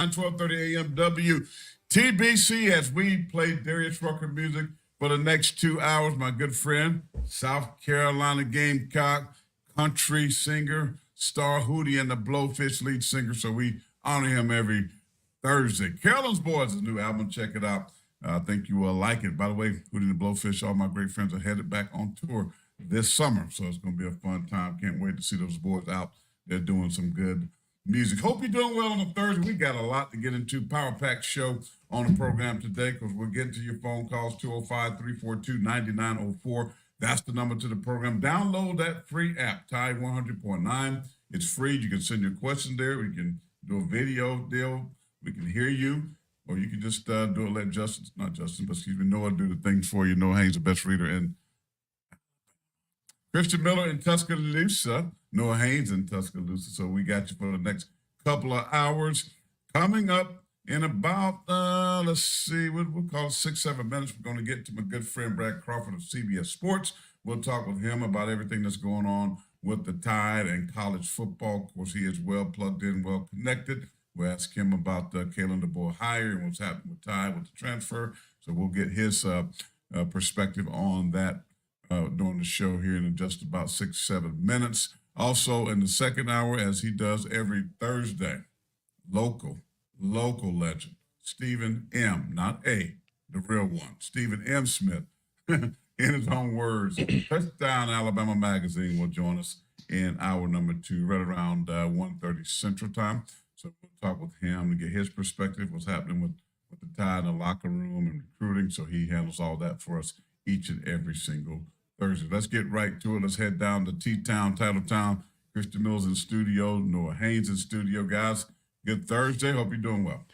12:30 a.m. WTBC as we play Darius Rucker music for the next 2 hours. My good friend, South Carolina Gamecock country singer, Star Hootie and the Blowfish lead singer. So we honor him every Thursday. Carolyn's Boys, his new album. Check it out. I think you will like it. By the way, Hootie and the Blowfish, all my great friends are headed back on tour this summer. So it's going to be a fun time. Can't wait to see those boys out. They're doing some good music. Hope you're doing well on a Thursday. We got a lot to get into. Power Pack show on the program today because we're getting to your phone calls, 205-342-9904. That's the number to the program. Download that free app, Tide 100.9. It's free. You can send your questions there. We can do a video deal. We can hear you. Or you can just do it, let Justin, not Justin, but excuse me, Noah do the things for you. Noah Haynes, the best reader. And Christian Miller in Tuscaloosa. Noah Haynes in Tuscaloosa. So we got you for the next couple of hours. Coming up in about, let's see, we'll call it 6-7 minutes. We're going to get to my good friend Brad Crawford of CBS Sports. We'll talk with him about everything that's going on with the Tide and college football. Of course, he is well plugged in, well connected. We'll ask him about Kalen DeBoer hire and what's happening with Tide with the transfer. So we'll get his perspective on that during the show here in just about 6-7 minutes. Also in the second hour, as he does every Thursday, local legend, Stephen M., not A., the real one, Stephen M. Smith, in his own words, Touchdown Alabama Magazine will join us in hour number 2, right around 1:30 Central Time. So we'll talk with him to get his perspective, what's happening with the Tide in the locker room and recruiting. So he handles all that for us each and every single Thursday. Let's get right to it. Let's head down to T-Town, Titletown. Christian Mills in studio, Noah Haynes in studio. Guys, good Thursday. Hope you're doing well.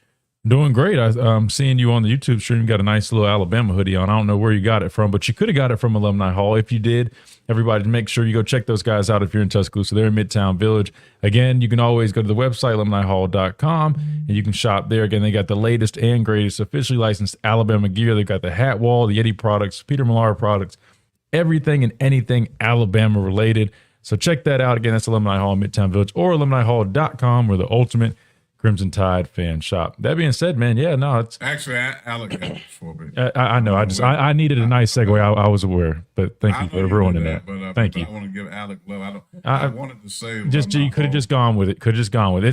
Doing great. I'm seeing you on the YouTube stream. You got a nice little Alabama hoodie on. I don't know where you got it from, but you could have got it from Alumni Hall. If you did, everybody, make sure you go check those guys out if you're in Tuscaloosa. They're in Midtown Village. Again, you can always go to the website, alumnihall.com, and you can shop there. Again, they got the latest and greatest officially licensed Alabama gear. They've got the hat wall, the Yeti products, Peter Millar products, everything and anything Alabama related. So check that out. Again, that's Alumni Hall in Midtown Village or alumnihall.com. We're the ultimate Crimson Tide fan shop. That being said, man, yeah, no, it's actually Alec got it for me. I know. I needed a nice segue. I was aware, but thank you for ruining that. But, thank you. I want to give Alec love. I wanted to say you could have just gone with it.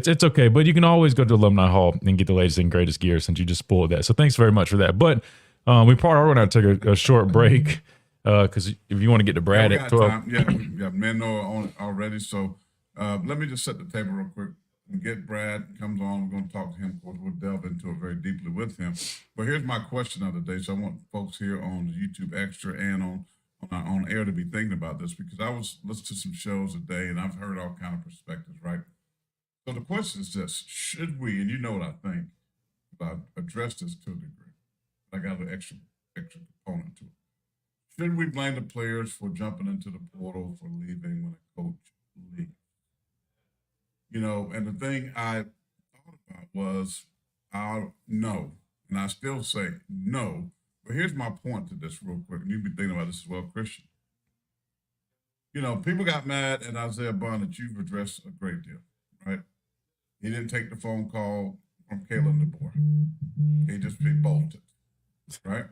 It's okay, but you can always go to Alumni Hall and get the latest and greatest gear since you just spoiled that. So thanks very much for that. But we probably are going to take a short break because if you want to get to Brad at 12, we got Menno on it already. So let me just set the table real quick. And get Brad comes on. We're going to talk to him. Of course, we'll delve into it very deeply with him. But here's my question of the day. So I want folks here on the YouTube Extra and on air to be thinking about this because I was listening to some shows today and I've heard all kind of perspectives, right? So the question is this: should we, and you know what I think, but I've addressed this to a degree. I got an extra component to it. Should we blame the players for jumping into the portal, for leaving when a coach leaves? You know, and the thing I thought about was, no, and I still say no. But here's my point to this real quick, and you've been thinking about this as well, Christian. You know, people got mad at Isaiah Bond that you've addressed a great deal, right? He didn't take the phone call from Kalen DeBoer. He just be bolted, right?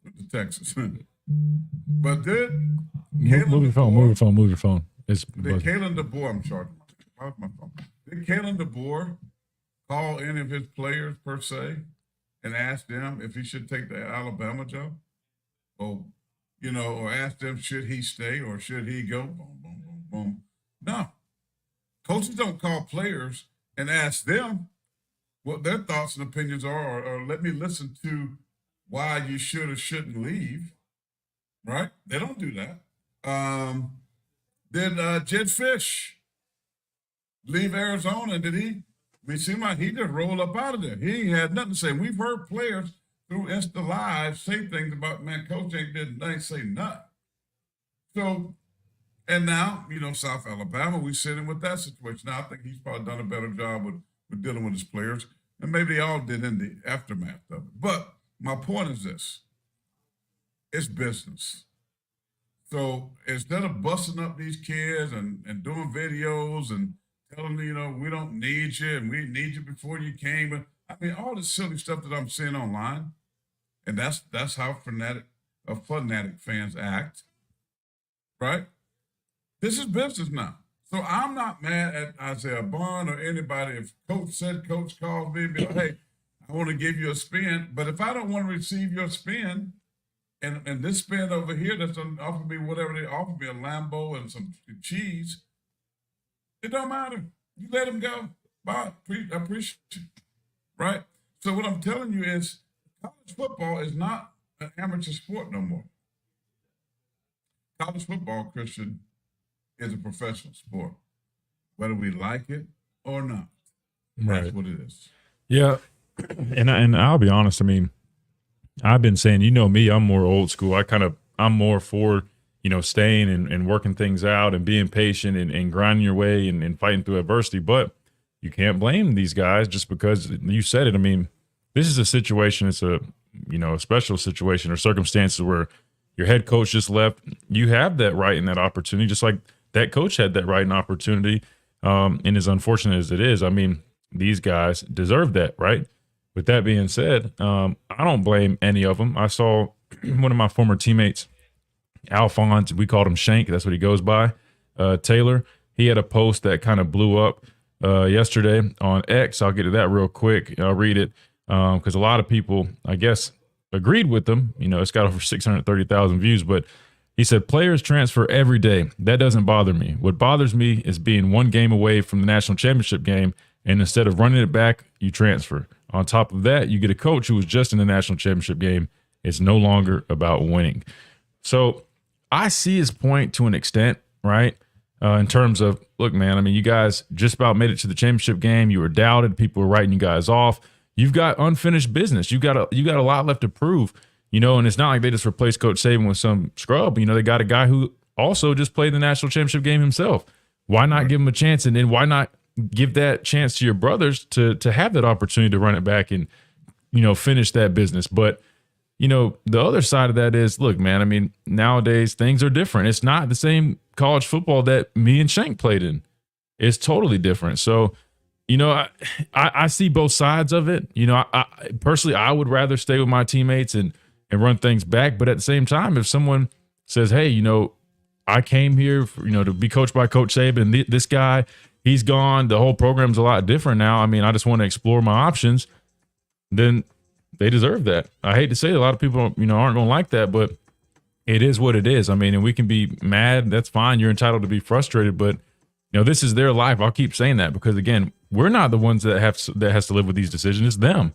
With the Texas. But did move your phone. Did Kalen DeBoer, I'm charging my phone. Did Kalen DeBoer call any of his players per se and ask them if he should take the Alabama job? Or, you know, or ask them should he stay or should he go? Boom, boom, boom, boom. No. Coaches don't call players and ask them what their thoughts and opinions are or let me listen to why you should or shouldn't leave. Right? They don't do that. Did Jed Fish leave Arizona? Did he? It seemed like he just rolled up out of there. He ain't had nothing to say. We've heard players through Insta Live say things about, man, coach ain't say nothing. So, and now, you know, South Alabama, we sitting with that situation. Now, I think he's probably done a better job with dealing with his players, and maybe they all did in the aftermath of it. But my point is this. It's business. So instead of busting up these kids and doing videos and telling them, you know, we don't need you and we need you before you came, I mean, all this silly stuff that I'm seeing online, and that's how fanatic fans act, right? This is business now. So I'm not mad at Isaiah Bond or anybody. If coach calls me and be like, hey, I want to give you a spin, but if I don't want to receive your spin, and this spin over here that's going to offer me whatever they offer me, a Lambo and some cheese, it don't matter. You let them go. Bye. I appreciate you. Right? So what I'm telling you is college football is not an amateur sport no more. College football, Christian, is a professional sport, whether we like it or not. That's what it is. Yeah. And I'll be honest, I mean, I've been saying, you know me, I'm more old school. I'm more for, staying and working things out and being patient and grinding your way and fighting through adversity. But you can't blame these guys just because you said it. I mean, this is a situation, it's a special situation or circumstances where your head coach just left. You have that right and that opportunity, just like that coach had that right and opportunity. And as unfortunate as it is, I mean, these guys deserve that, right? With that being said, I don't blame any of them. I saw one of my former teammates, Alphonse, we called him Shank, that's what he goes by, Taylor. He had a post that kind of blew up yesterday on X. I'll get to that real quick. I'll read it because a lot of people, I guess, agreed with him. It's got over 630,000 views, but he said, players transfer every day. That doesn't bother me. What bothers me is being one game away from the national championship game, and instead of running it back, you transfer. On top of that, you get a coach who was just in the national championship game. It's no longer about winning. So I see his point to an extent, right? In terms of, look, man, I mean, you guys just about made it to the championship game. You were doubted. People were writing you guys off. You've got unfinished business. You got a lot left to prove, and it's not like they just replaced Coach Saban with some scrub. They got a guy who also just played the national championship game himself. Why not give him a chance? And then why not give that chance to your brothers to have that opportunity to run it back and, finish that business? But, the other side of that is, look, man, I mean, nowadays things are different. It's not the same college football that me and Shank played in. It's totally different. So, I see both sides of it. I personally, I would rather stay with my teammates and run things back. But at the same time, if someone says, hey, I came here for, to be coached by Coach Saban, this guy, he's gone, the whole program's a lot different now. I mean, I just want to explore my options. Then they deserve that. I hate to say it, a lot of people, aren't going to like that, but it is what it is. I mean, and we can be mad. That's fine. You're entitled to be frustrated, but this is their life. I'll keep saying that because, again, we're not the ones that has to live with these decisions. It's them.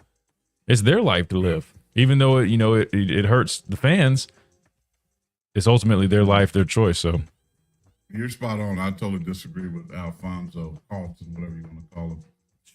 It's their life to live. Even though it hurts the fans, it's ultimately their life, their choice. So you're spot on. I totally disagree with Alfonso Carlton, whatever you want to call him.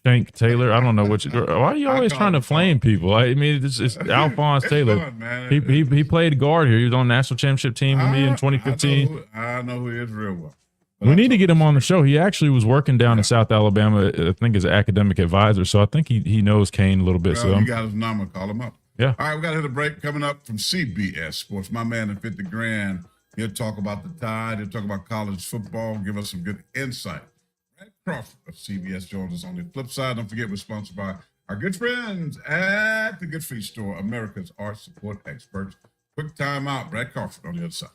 Shank Taylor. I don't know why are you always trying to flame people? I mean, it's Alphonse Taylor. Fun, man. He played guard here. He was on the national championship team with me in 2015. I know who he is real well. We need to get him on the show. He actually was working down in South Alabama, I think, as an academic advisor. So I think he knows Kane a little bit. Well, you got his number. Call him up. Yeah. All right, we got to hit a break. Coming up from CBS Sports, my man in 50 grand. He'll talk about the Tide. He'll talk about college football, give us some good insight. Brad Crawford of CBS joins us on the flip side. Don't forget, we're sponsored by our good friends at the Good Feet Store, America's art support experts. Quick time out. Brad Crawford on the other side.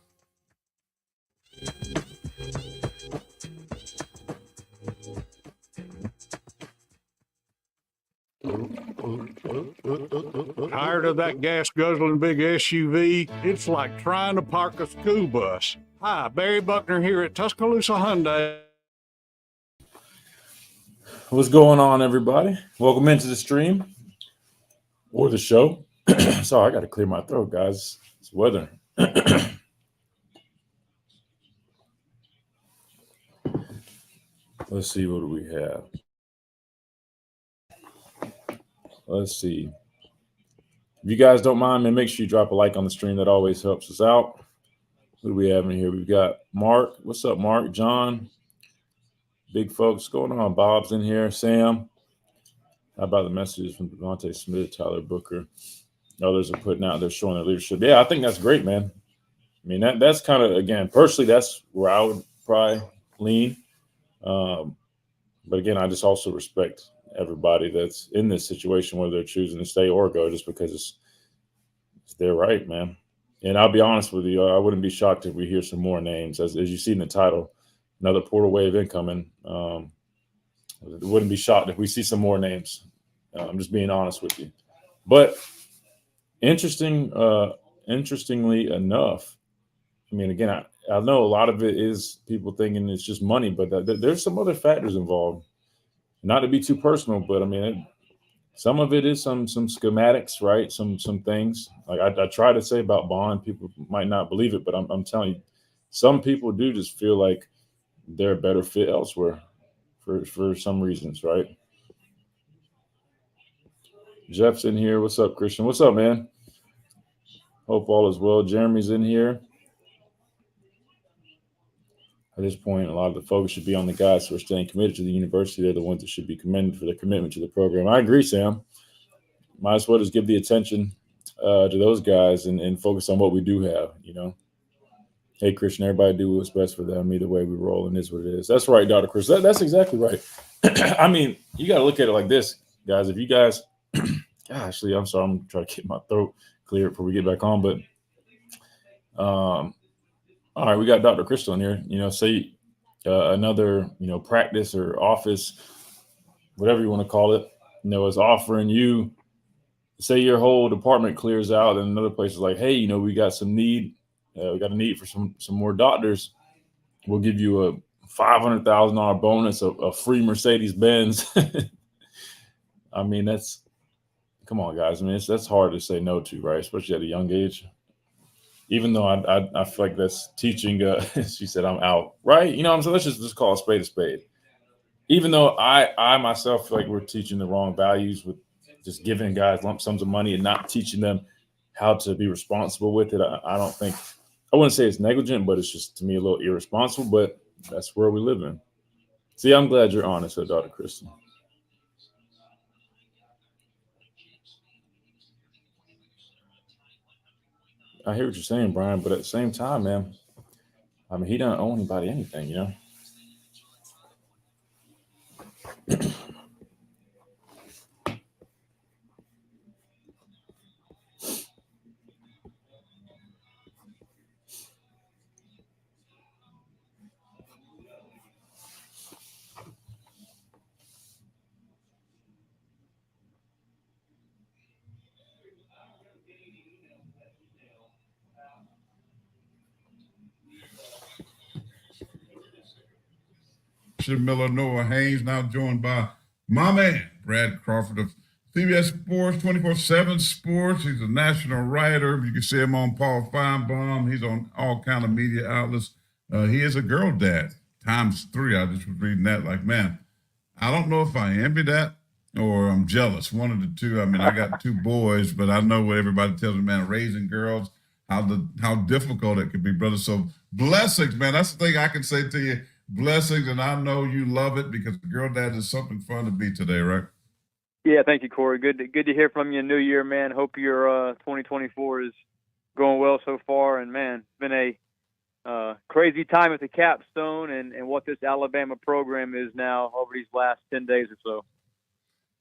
Tired of that gas guzzling big SUV? It's like trying to park a school bus. Hi, Barry Buckner here at Tuscaloosa Hyundai. What's going on, everybody? Welcome into the stream or the show. Sorry, I got to clear my throat, guys. It's weather. Let's see, what do we have? Let's see. If you guys don't mind, man, make sure you drop a like on the stream. That always helps us out. What do we have in here? We've got Mark. What's up, Mark? John. Big folks. What's going on? Bob's in here. Sam. How about the messages from Devontae Smith, Tyler Booker? Others are putting out, they're showing their leadership. Yeah, I think that's great, man. I mean, that's kind of, again, personally, that's where I would probably lean. But again, I just also respect, everybody that's in this situation, whether they're choosing to stay or go, just because it's their right, man. And I'll be honest with you, I wouldn't be shocked if we hear some more names, as you see in the title, another portal wave incoming. Wouldn't be shocked if we see some more names. I'm just being honest with you. But interestingly enough, I mean, again, I know a lot of it is people thinking it's just money, but there's some other factors involved. Not to be too personal, but I mean, some of it is some schematics, right? Some things like I try to say about Bond. People might not believe it, but I'm telling you, some people do just feel like they're a better fit elsewhere for some reasons, right? Jeff's in here. What's up, Christian? What's up, man? Hope all is well. Jeremy's in here. At this point, a lot of the focus should be on the guys who are staying committed to the university. They're the ones that should be commended for their commitment to the program. I agree, Sam. Might as well just give the attention to those guys and focus on what we do have, you know. Hey, Christian, everybody do what's best for them. Either way we roll, and is what it is. That's right, Dr. Chris. That's exactly right. I mean, you got to look at it like this, guys. If you guys – actually, I'm sorry. I'm trying to get my throat clear before we get back on. But all right, we got Dr. Crystal in here. You know, say another, you know, practice or office, whatever you want to call it, you know, is offering you – say your whole department clears out and another place is like, hey, you know, we got some need. We got a need for some more doctors. We'll give you a $500,000 bonus, a free Mercedes-Benz. I mean, come on, guys. I mean, that's hard to say no to, right? Especially at a young age. Even though I feel like that's teaching. She said, I'm out, right? You know what I'm saying? Let's just call a spade a spade. Even though I myself feel like we're teaching the wrong values with just giving guys lump sums of money and not teaching them how to be responsible with it. I don't think, I wouldn't say it's negligent, but it's just to me a little irresponsible, but that's where we live in. See, I'm glad you're honest with Dr. Kristen. I hear what you're saying, Brian, but at the same time, man, I mean, he doesn't owe anybody anything, you know? Miller, Noah Haynes, now joined by my man, Brad Crawford of CBS Sports, 24/7 Sports. He's a national writer. You can see him on Paul Feinbaum. He's on all kind of media outlets. He is a girl dad, ×3. I just was reading that like, man, I don't know if I envy that or I'm jealous. One of the two. I mean, I got 2 boys, but I know what everybody tells me, man, raising girls, how difficult it could be, brother. So blessings, man. That's the thing I can say to you. Blessings, and I know you love it because girl dad is something fun to be today, right? Yeah, thank you, Corey. Good to hear from you. New year, man. Hope your 2024 is going well so far. And man, it's been a crazy time at the capstone and what this Alabama program is now over these last 10 days or so.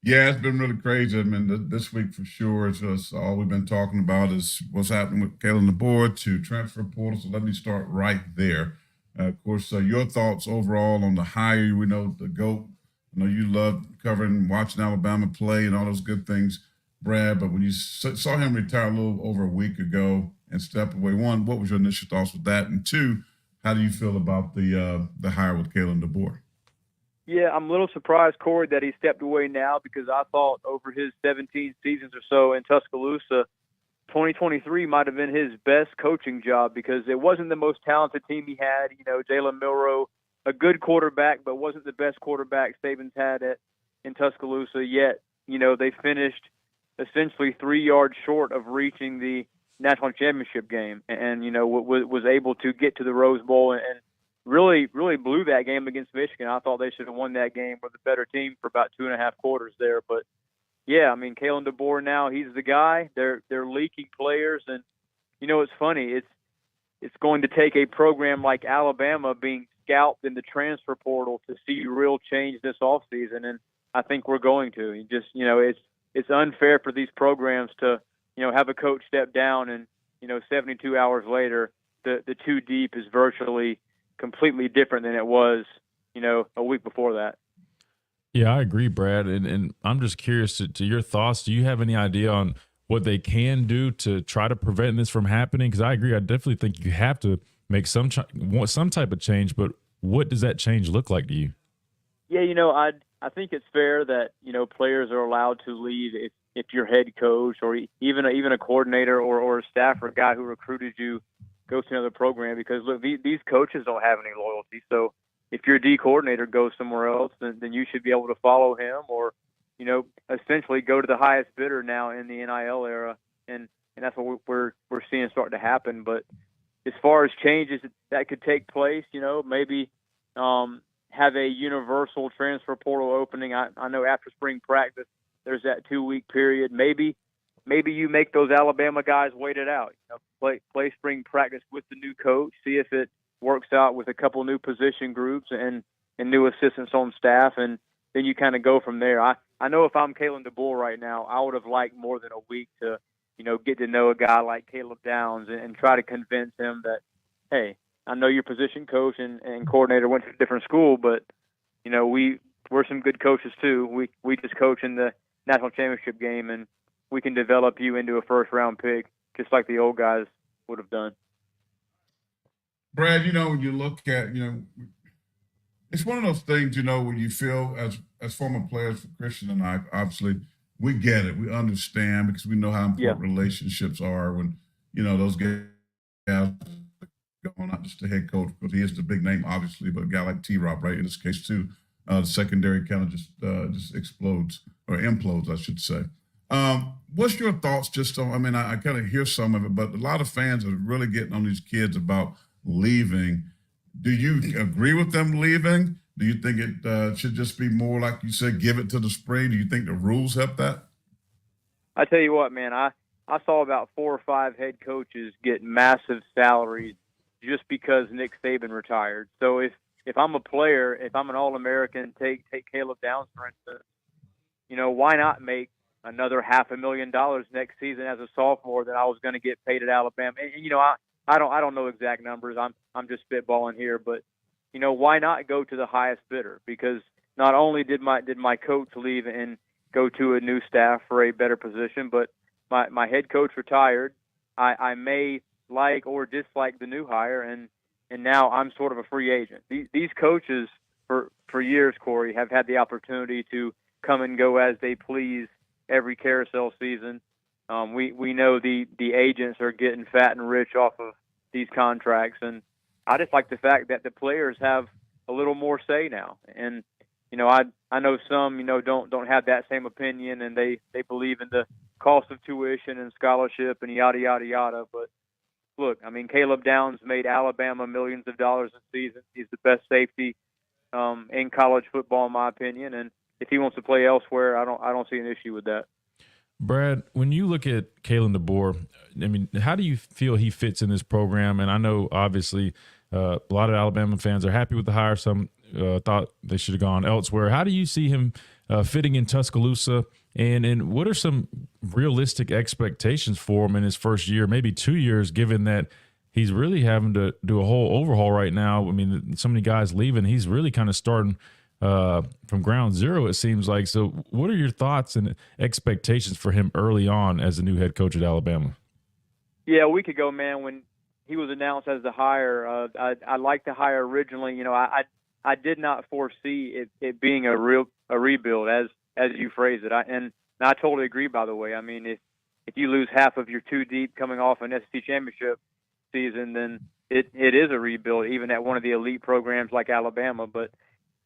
Yeah, it's been really crazy. I mean, this week for sure, it's just all we've been talking about is what's happening with Kalen DeBoer to transfer portal. So let me start right there. Of course, your thoughts overall on the hire. We know the GOAT. I know you love covering, watching Alabama play and all those good things, Brad. But when you saw him retire a little over a week ago and step away, one, what was your initial thoughts with that? And two, how do you feel about the hire with Kalen DeBoer? Yeah, I'm a little surprised, Corey, that he stepped away now because I thought over his 17 seasons or so in Tuscaloosa, 2023 might have been his best coaching job because it wasn't the most talented team he had. You know, Jalen Milroe, a good quarterback, but wasn't the best quarterback Saban's had in Tuscaloosa yet. You know, they finished essentially 3 yards short of reaching the national championship game and you know, was able to get to the Rose Bowl and really blew that game against Michigan. I thought they should have won that game with a better team for about 2.5 quarters there, but yeah, I mean, Kalen DeBoer now, he's the guy. They're leaking players, and you know it's funny. It's going to take a program like Alabama being scalped in the transfer portal to see real change this offseason. And I think we're going to. It's unfair for these programs to, have a coach step down and, 72 hours later, the two deep is virtually completely different than it was, a week before that. Yeah, I agree, Brad. And I'm just curious to your thoughts. Do you have any idea on what they can do to try to prevent this from happening? Because I agree. I definitely think you have to make some type of change. But what does that change look like to you? Yeah, I think it's fair that, players are allowed to leave if your head coach or even a coordinator or a staff or a guy who recruited you goes to another program. Because, look, these coaches don't have any loyalty. So if your D coordinator goes somewhere else, then you should be able to follow him or, essentially go to the highest bidder now in the NIL era. And that's what we're seeing start to happen. But as far as changes that could take place, maybe have a universal transfer portal opening. I know after spring practice, there's that 2-week period. Maybe you make those Alabama guys wait it out. Play spring practice with the new coach, see if it works out with a couple new position groups and new assistants on staff, and then you kind of go from there. I know if I'm Kalen DeBoer right now, I would have liked more than a week to, get to know a guy like Caleb Downs and try to convince him that, hey, I know your position coach and coordinator went to a different school, but, we're some good coaches too. We just coach in the national championship game, and we can develop you into a first-round pick just like the old guys would have done. Brad, when you look at, it's one of those things, where you feel as former players, for Christian and I, obviously, we get it. We understand because we know how important relationships are when, those guys going, not just the head coach, because he is the big name, obviously, but a guy like T-Rob, right, in this case, too, the secondary kind of just explodes or implodes, I should say. What's your thoughts just on, I kind of hear some of it, but a lot of fans are really getting on these kids about leaving. Do you agree with them leaving? Do you think it should just be more, like you said, give it to the spring? Do you think the rules help that? I tell you what, man, I saw about 4 or 5 head coaches get massive salaries just because Nick Saban retired. So if I'm a player, if I'm an All-American, take Caleb Downs, for instance, why not make another $500,000 next season as a sophomore that I was going to get paid at Alabama? And I don't know exact numbers. I'm just spitballing here, but why not go to the highest bidder? Because not only did my coach leave and go to a new staff for a better position, but my head coach retired. I may like or dislike the new hire, and now I'm sort of a free agent. These coaches for years, Corey, have had the opportunity to come and go as they please every carousel season. We know the agents are getting fat and rich off of these contracts, and I just like the fact that the players have a little more say now. And I know some don't have that same opinion, and they believe in the cost of tuition and scholarship and yada yada yada. But look, Caleb Downs made Alabama millions of dollars a season. He's the best safety in college football, in my opinion, and if he wants to play elsewhere, I don't see an issue with that. Brad, when you look at Kalen DeBoer, how do you feel he fits in this program? And I know, obviously, a lot of Alabama fans are happy with the hire. Some thought they should have gone elsewhere. How do you see him fitting in Tuscaloosa? And what are some realistic expectations for him in his first year, maybe 2 years, given that he's really having to do a whole overhaul right now? So many guys leaving. He's really kind of starting from ground zero, it seems like. So what are your thoughts and expectations for him early on as the new head coach at Alabama? Yeah, a week ago, man, when he was announced as the hire, I liked the hire originally. I did not foresee it being a rebuild as you phrase it. And I totally agree, by the way. If you lose half of your two deep coming off an SEC championship season, then it is a rebuild, even at one of the elite programs like Alabama. But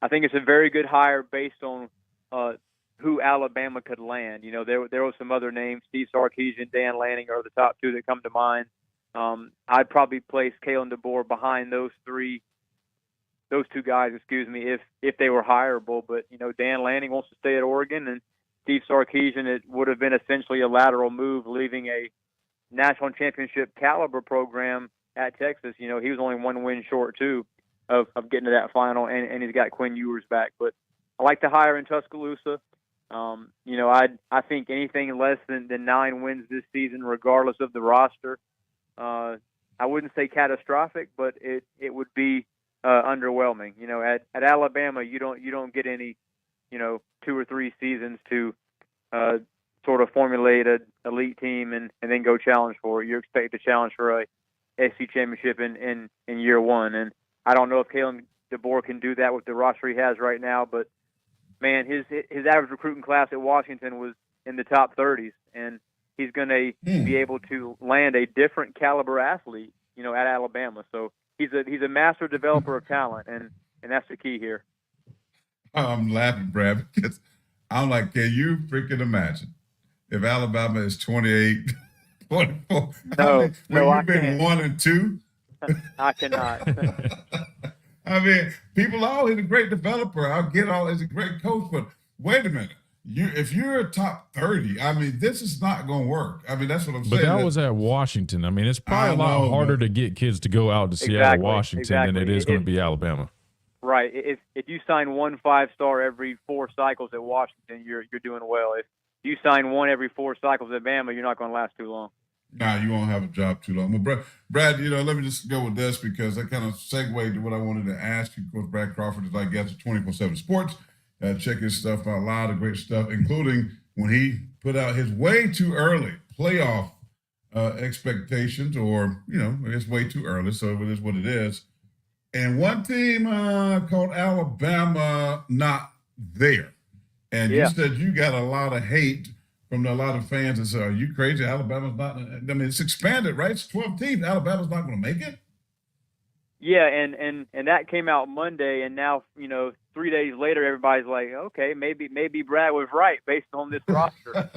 I think it's a very good hire based on who Alabama could land. There were some other names. Steve Sarkisian, Dan Lanning are the top two that come to mind. I'd probably place Kalen DeBoer behind those two guys, if they were hireable. But, Dan Lanning wants to stay at Oregon, and Steve Sarkisian, it would have been essentially a lateral move, leaving a national championship caliber program at Texas. He was only one win short, too, of getting to that final, and he's got Quinn Ewers back. But like the hire in Tuscaloosa. I think anything less than 9 wins this season, regardless of the roster, I wouldn't say catastrophic, but it would be underwhelming. At Alabama, you don't get any 2 or 3 seasons to sort of formulate an elite team and then go challenge for it. You're expected to challenge for a SEC championship in year one, and I don't know if Kalen DeBoer can do that with the roster he has right now, but man, his average recruiting class at Washington was in the top 30s, and he's going to be able to land a different caliber athlete, at Alabama. So he's a master developer of talent, and that's the key here. I'm laughing, Brad, because I'm like, can you freaking imagine if Alabama is 28, 24? No, you've been 1 and 2. I cannot. I mean, people, he's a great developer. I'll get he's a great coach, but wait a minute. If you're a top 30, I mean, this is not going to work. I mean, that's what I'm saying. But that was at Washington. I mean, it's probably a lot harder to get kids to go out to Seattle, Washington than it is going to be Alabama. Right. If you sign 1 5-star every 4 cycles at Washington, you're doing well. If you sign 1 every 4 cycles at Bama, you're not going to last too long. Nah, you won't have a job too long. Well, Brad, let me just go with this because that kind of segued to what I wanted to ask you. Of course, Brad Crawford is our guest at 24/7 Sports. Check his stuff out, a lot of great stuff, including when he put out his way too early playoff expectations, or, it's way too early, so it is what it is. And one team called Alabama not there. And you said you got a lot of hate from a lot of fans that say, are you crazy? Alabama's not – I mean, it's expanded, right? It's 12 teams. Alabama's not going to make it? Yeah, and that came out Monday, and now, 3 days later, everybody's like, okay, maybe Brad was right based on this roster.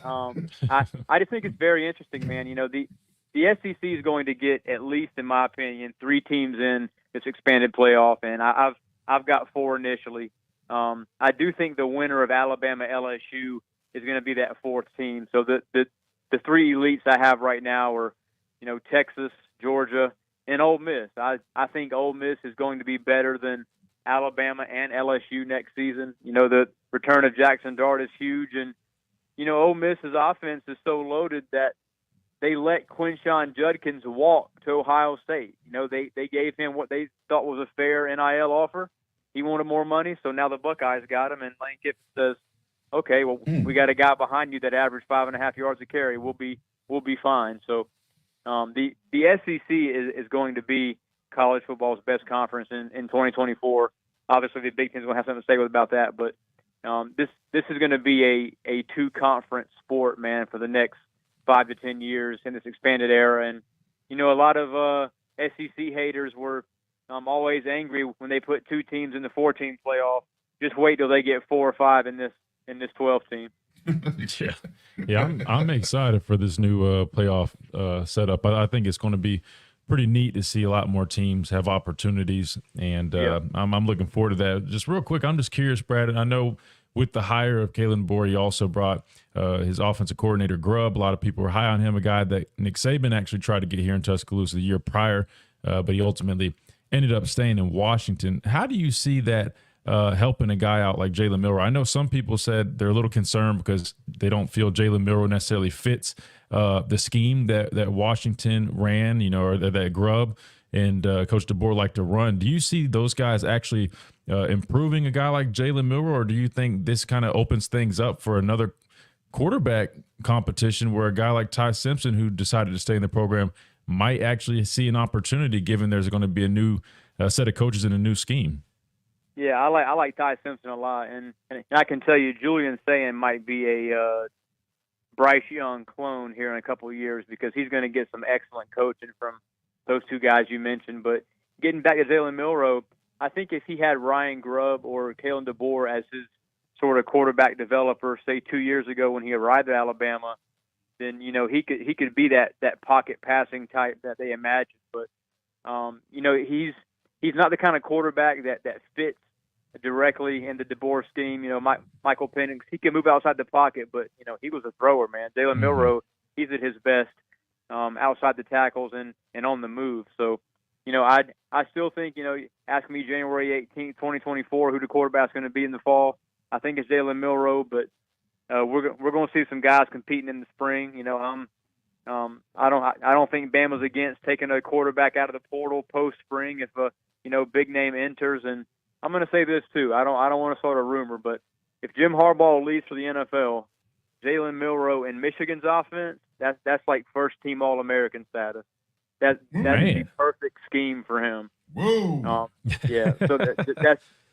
I just think it's very interesting, man. The SEC is going to get, at least in my opinion, 3 teams in this expanded playoff, and I've got 4 initially. I do think the winner of Alabama LSU is going to be that 4th team. So the 3 elites I have right now are, Texas, Georgia, and Ole Miss. I think Ole Miss is going to be better than Alabama and LSU next season. The return of Jackson Dart is huge, and Ole Miss's offense is so loaded that they let Quinshon Judkins walk to Ohio State. They gave him what they thought was a fair NIL offer. He wanted more money, so now the Buckeyes got him, and Lane Kiffin says, okay, well, we got a guy behind you that averaged 5.5 yards a carry. We'll be fine. So the SEC is going to be college football's best conference in 2024. Obviously, the Big Ten's going to have something to say about that, but this is going to be a 2-conference sport, man, for the next 5 to 10 years in this expanded era. And a lot of SEC haters were always angry when they put 2 teams in the 4-team playoff. Just wait till they get 4 or 5 in this 12 team. Yeah, I'm excited for this new playoff setup. I think it's going to be pretty neat to see a lot more teams have opportunities, and I'm looking forward to that. Just real quick, I'm just curious, Brad, and I know with the hire of Kalen DeBoer, he also brought his offensive coordinator, Grubb. A lot of people were high on him, a guy that Nick Saban actually tried to get here in Tuscaloosa the year prior, but he ultimately ended up staying in Washington. How do you see that helping a guy out like Jalen Milroe? I know some people said they're a little concerned because they don't feel Jalen Milroe necessarily fits the scheme that Washington ran, or that Grubb and Coach DeBoer like to run. Do you see those guys actually improving a guy like Jalen Milroe, or do you think this kind of opens things up for another quarterback competition where a guy like Ty Simpson, who decided to stay in the program, might actually see an opportunity given there's going to be a new set of coaches in a new scheme? Yeah, I like Ty Simpson a lot, and I can tell you Julian Sayin might be a Bryce Young clone here in a couple of years because he's going to get some excellent coaching from those 2 guys you mentioned. But getting back to Jalen Milroe, I think if he had Ryan Grubb or Kalen DeBoer as his sort of quarterback developer, say 2 years ago when he arrived at Alabama, then he could be that pocket passing type that they imagined. But he's not the kind of quarterback that fits directly in the DeBoer scheme. Michael Penix, he can move outside the pocket, but he was a thrower, man. Jalen Milroe, he's at his best outside the tackles and on the move. So I still think, ask me January 18th, 2024, who the quarterback's going to be in the fall. I think it's Jalen Milroe, but we're going to see some guys competing in the spring. I don't think Bama's against taking a quarterback out of the portal post spring if a big name enters. And I'm going to say this too. I don't want to start a rumor, but if Jim Harbaugh leaves for the NFL, Jalen Milroe in Michigan's offense, that's like first team All-American status. That's the perfect scheme for him. Whoa. Yeah. So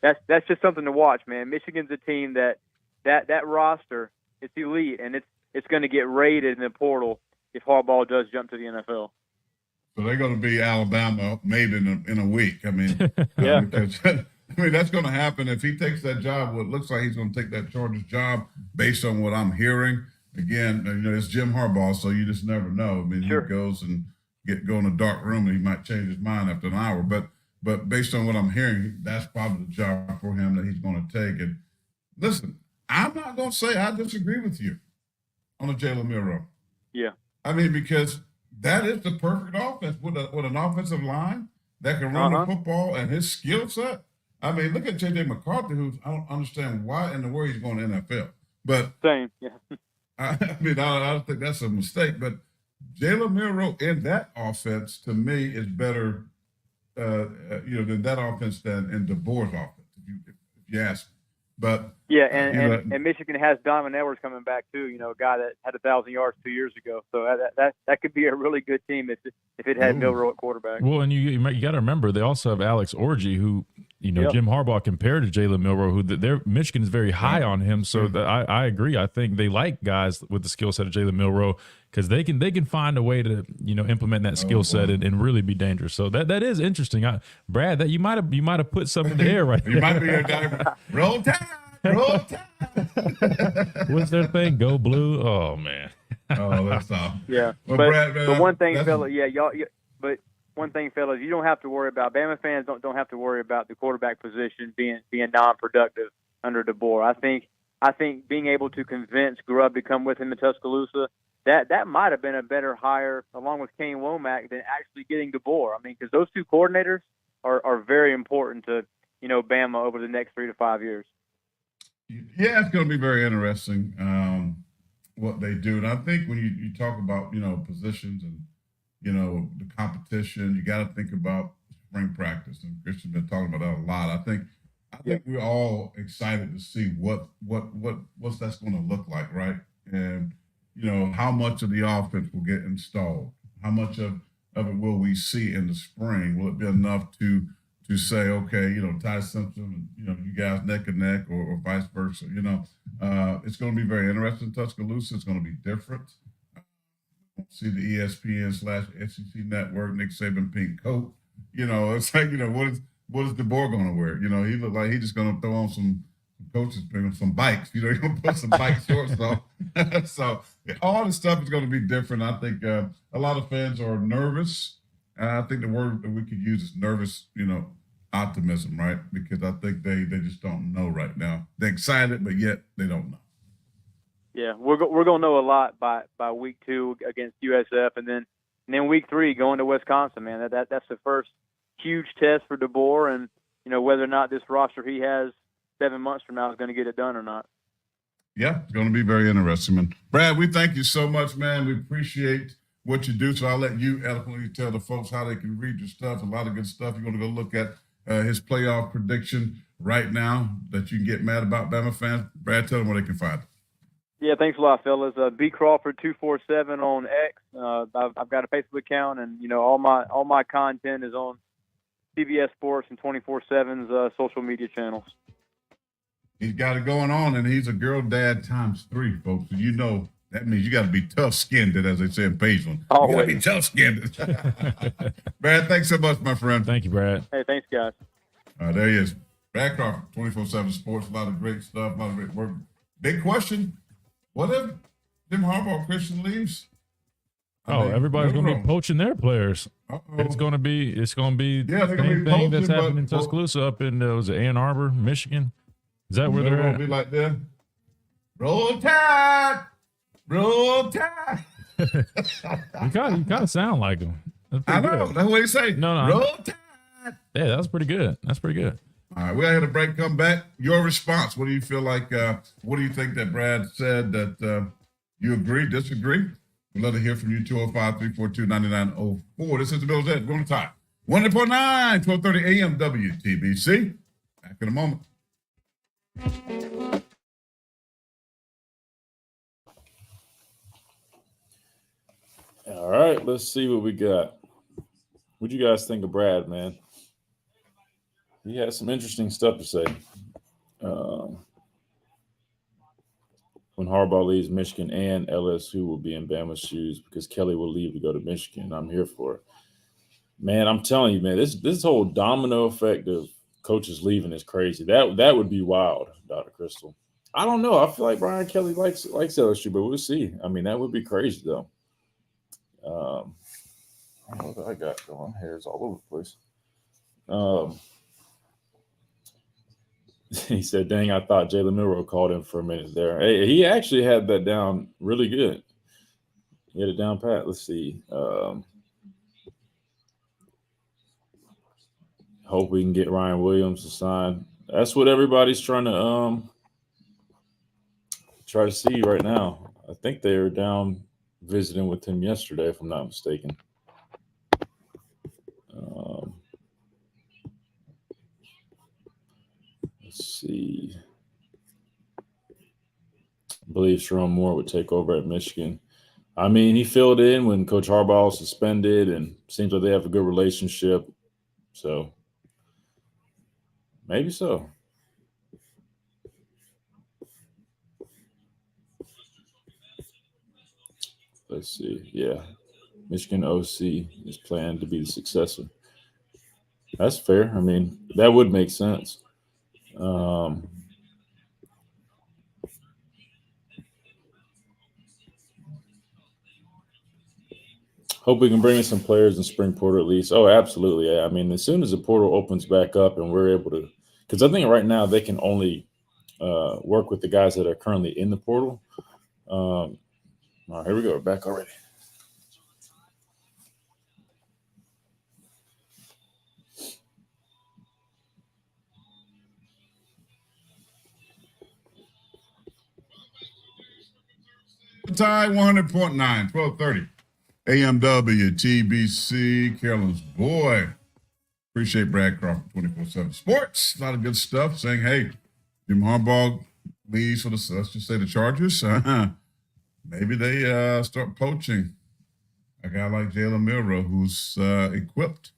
that's just something to watch, man. Michigan's a team that roster, it's elite, and it's going to get raided in the portal if Harbaugh does jump to the NFL. So they're going to be Alabama maybe in a week. I mean, yeah. Because, that's going to happen if he takes that job. Well, it looks like he's going to take that Chargers job based on what I'm hearing. Again, it's Jim Harbaugh, so you just never know. I mean, Sure. He goes and go in a dark room and he might change his mind after an hour. But based on what I'm hearing, that's probably the job for him that he's going to take. And listen, I'm not going to say I disagree with you on the Jalen Milroe. Yeah. I mean, because that is the perfect offense with an offensive line that can run the football and his skill set. I mean, look at J.J. McCarthy, who I don't understand why in the world he's going to NFL. But same, yeah. I don't think that's a mistake. But Jalen Milroe in that offense, to me, is better, than that offense than in DeBoer's offense, if you ask me. But yeah, and Michigan has Donovan Edwards coming back too. A guy that had 1,000 yards 2 years ago. So that could be a really good team if it had Milroe at quarterback. Well, and you got to remember they also have Alex Orji, who Jim Harbaugh compared to Jalen Milroe, who Michigan is very high on him. So I agree. I think they like guys with the skill set of Jalen Milroe because they can find a way to implement that skill set and really be dangerous. So that is interesting. Brad, that you might have put something in the air right You might be a guy. Roll Tide. Roll Tide. What's their thing? Go Blue. Oh man. Oh, that's tough. Yeah, well, but Brad, one thing, fellas, but one thing, fellas, you don't have to worry about. Bama fans don't have to worry about the quarterback position being non-productive under DeBoer. I think being able to convince Grubb to come with him to Tuscaloosa, that might have been a better hire along with Kane Womack than actually getting DeBoer. I mean, because those two coordinators are very important to Bama over the next 3 to 5 years. Yeah, it's going to be very interesting what they do. And I think when you talk about, positions and, the competition, you got to think about spring practice. And Christian's been talking about that a lot. I think we're all excited to see what's that's going to look like, right? And, how much of the offense will get installed? How much of it will we see in the spring? Will it be enough to say, okay, Ty Simpson and, you guys neck and neck or vice versa, it's going to be very interesting. Tuscaloosa, it's going to be different. See the ESPN/SEC network, Nick Saban pink coat, it's like, what is DeBoer going to wear? He look like he's just going to throw on some coaches, some bikes, he's going to put some bike shorts on. So all this stuff is going to be different. I think a lot of fans are nervous. I think the word that we could use is nervous, optimism, right? Because I think they just don't know right now. They're excited, but yet they don't know. Yeah, we're going to know a lot by week 2 against USF, and then week 3 going to Wisconsin, man. That's the first huge test for DeBoer, and whether or not this roster he has 7 months from now is going to get it done or not. Yeah, it's going to be very interesting, man. Brad, we thank you so much, man. We appreciate what you do. So I'll let you eloquently tell the folks how they can read your stuff. A lot of good stuff. You're going to go look at his playoff prediction right now that you can get mad about, Bama fans. Brad, tell them where they can find it. Yeah, thanks a lot, fellas. B Crawford 247 on X. I've got a Facebook account, and all my content is on CBS Sports and 24/7's social media channels. He's got it going on, and he's a girl dad times 3, folks. So that means you got to be tough-skinned, as they say in Pageland. You got to be tough-skinned. Brad, thanks so much, my friend. Thank you, Brad. Hey, thanks, guys. There he is. Brad Crawford, 24/7 Sports. A lot of great stuff, a lot of great work. Big question. What if Jim Harbaugh, Christian leaves? Everybody's going to be poaching their players. Uh-oh. It's going to be the they're same gonna be thing that's poaching, happening in Tuscaloosa up in was it Ann Arbor, Michigan. Is that where they're going at? to be like that. Roll Tide! Roll Tide! You kind of sound like them. I know. good. That's what he say. No. Roll Tide. Yeah, that was pretty good. That's pretty good. All right, we'll hit a break, come back. Your response. What do you feel like? What do you think that Brad said that you agree, disagree? We'd love to hear from you, 205-342-9904. This is the Bill's Edge. We're on the time. 100.9, 1230 AM WTBC. Back in a moment. All right, let's see what we got. What do you guys think of Brad, man? He has some interesting stuff to say. When Harbaugh leaves Michigan and LSU will be in Bama's shoes because Kelly will leave to go to Michigan. I'm here for it. Man, I'm telling you, man, this whole domino effect of coaches leaving is crazy. That would be wild, Dr. Crystal. I don't know. I feel like Brian Kelly likes LSU, but we'll see. I mean, that would be crazy, though. I don't know what I got going. Hair's all over the place. He said, dang, I thought Jalen Milroe called him for a minute there. Hey, he actually had that down really good. He had it down pat. Let's see. Hope we can get Ryan Williams to sign. That's what everybody's trying to try to see right now. I think they were down visiting with him yesterday, if I'm not mistaken. Let's see. I believe Sharon Moore would take over at Michigan. I mean, he filled in when Coach Harbaugh was suspended, and seems like they have a good relationship. So maybe so. Let's see. Yeah. Michigan OC is planned to be the successor. That's fair. I mean, that would make sense. Hope we can bring in some players in spring portal at least. Oh, absolutely. Yeah. I mean, as soon as the portal opens back up and we're able to – because I think right now they can only work with the guys that are currently in the portal. All right, here we go. We're back already. Tie 100.9, 1230 AM WTBC. Carolyn's boy. Appreciate Brad Crawford, 24/7 Sports. A lot of good stuff saying, hey, Jim Harbaugh leaves for let's just say the Chargers. Maybe they start poaching a guy like Jalen Milroe, who's equipped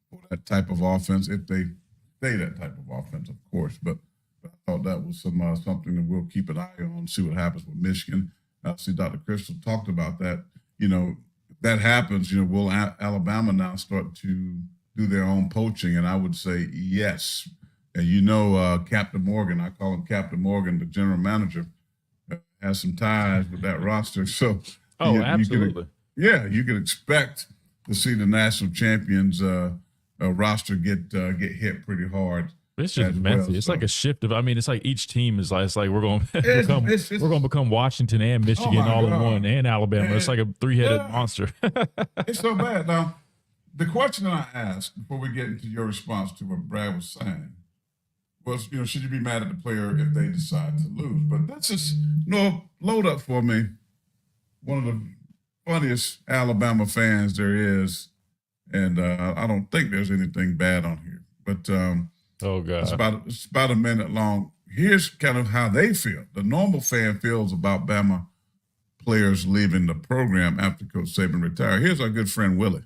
for that type of offense, if they stay that type of offense, of course. But I thought that was something that we'll keep an eye on, see what happens with Michigan. See, Dr. Crystal talked about that. You know, if that happens, you know, will Alabama now start to do their own poaching? And I would say yes. And you know, Captain Morgan, I call him Captain Morgan, the general manager, has some ties with that roster. So, absolutely. You can expect to see the national champions roster get hit pretty hard. It's just messy. Well, it's like a shift of. I mean, it's like each team is like. It's like we're going to become Washington and Michigan all in one, and Alabama. It's like a three-headed monster. It's so bad. Now, the question that I asked before we get into your response to what Brad was saying was, you know, should you be mad at the player if they decide to lose? But that's just load up for me. One of the funniest Alabama fans there is, and I don't think there's anything bad on here, but. Oh God! It's about a minute long. Here's kind of how they feel. The normal fan feels about Bama players leaving the program after Coach Saban retired. Here's our good friend Willie.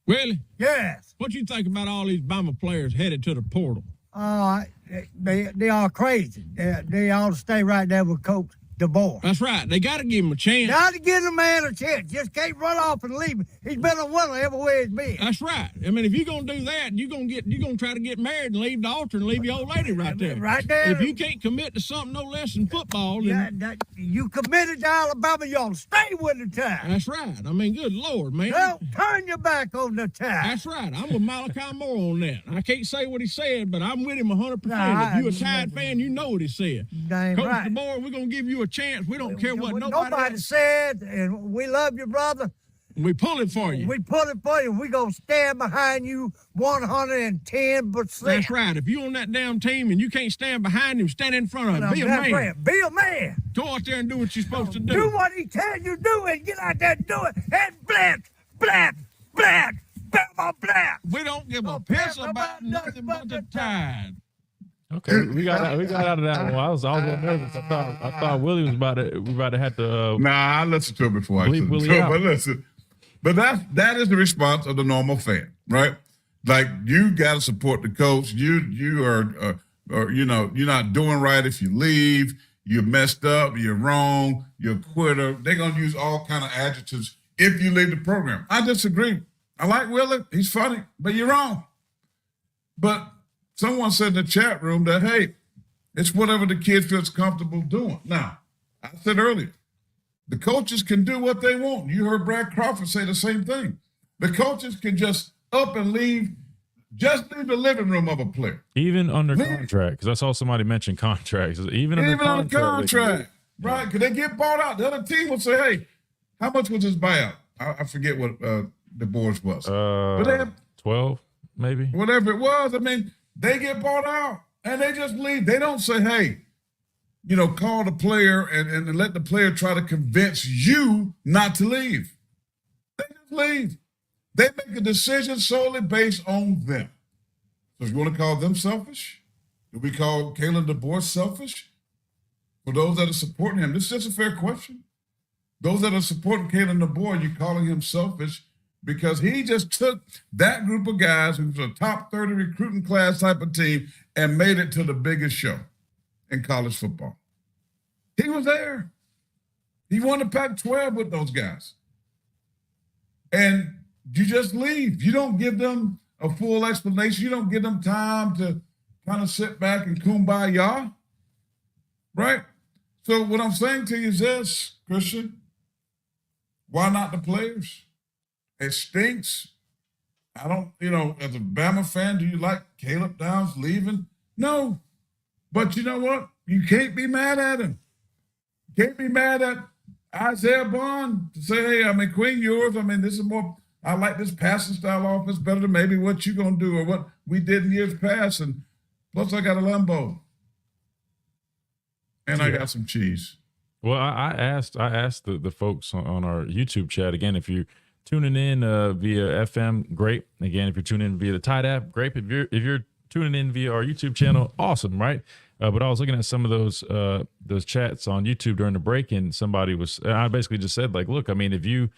Willie? Yes. What you think about all these Bama players headed to the portal? They are crazy. They ought to stay right there with Coach DeBoer. That's right. They got to give him a chance. Got to give the man a chance. Just can't run off and leave him. He's been a winner everywhere he's been. That's right. I mean, if you're gonna do that, you're gonna try to get married and leave the altar and leave your old lady right there. Right there. If you can't commit to something no less than football, then you committed to Alabama, you ought to stay with the tie. That's right. I mean, good Lord, man. Don't turn your back on the tie. That's right. I'm with Malachi Moore on that. I can't say what he said, but I'm with him 100%. If you're a Tide fan, you know what he said. Dang Coach right. DeBoer, we're gonna give you a chance. We don't care what nobody said, and we love you, brother. We pull it for you. We pull it for you. We gonna stand behind you 110%. That's right. If you on that damn team and you can't stand behind him, stand in front of him. Be a man. Right. Be a man. Go out there and do what you're supposed to do. Do what he tells you to do and get out there and do it. And black, black. We don't give a piss about nothing but the Tide. Okay, we got out of that one. I was a little nervous. I thought Willie was about to have to. Nah, I listened to it before I listened to it. But listen, but that is the response of the normal fan, right? Like, you got to support the coach. You are you're not doing right if you leave. You're messed up. You're wrong. You're a quitter. They're gonna use all kind of adjectives if you leave the program. I disagree. I like Willie. He's funny, but you're wrong. But someone said in the chat room that, hey, it's whatever the kid feels comfortable doing. Now, I said earlier, the coaches can do what they want. You heard Brad Crawford say the same thing. The coaches can just up and leave, just leave the living room of a player. Even under contract, because I saw somebody mention contracts. Even under contract, right? Because they get bought out. The other team will say, hey, how much was this buyout? I forget what DeBoer's was. But they have 12, maybe. Whatever it was. I mean, they get bought out and they just leave. They don't say, hey, call the player and let the player try to convince you not to leave. They just leave. They make a decision solely based on them. So if you want to call them selfish, do we call Kalen DeBoer selfish? For those that are supporting him, this is just a fair question. Those that are supporting Kalen DeBoer, you're calling him selfish because he just took that group of guys who was a top 30 recruiting class type of team and made it to the biggest show in college football. He was there. He won the Pac-12 with those guys. And you just leave. You don't give them a full explanation. You don't give them time to kind of sit back and kumbaya, right? So what I'm saying to you is this, Christian, why not the players? It stinks. I don't, as a Bama fan, do you like Caleb Downs leaving? No. But you know what? You can't be mad at him. You can't be mad at Isaiah Bond to say, hey, Queen yours. This is more, I like this passing style offense better than maybe what you're going to do or what we did in years past. And plus I got a Lambo. And I got some cheese. Well, I asked the folks on our YouTube chat, again, if you're tuning in via FM, great. Again, if you're tuning in via the Tide app, great. If you're tuning in via our YouTube channel, awesome, right? But I was looking at some of those chats on YouTube during the break, and I basically just said, like, look, if you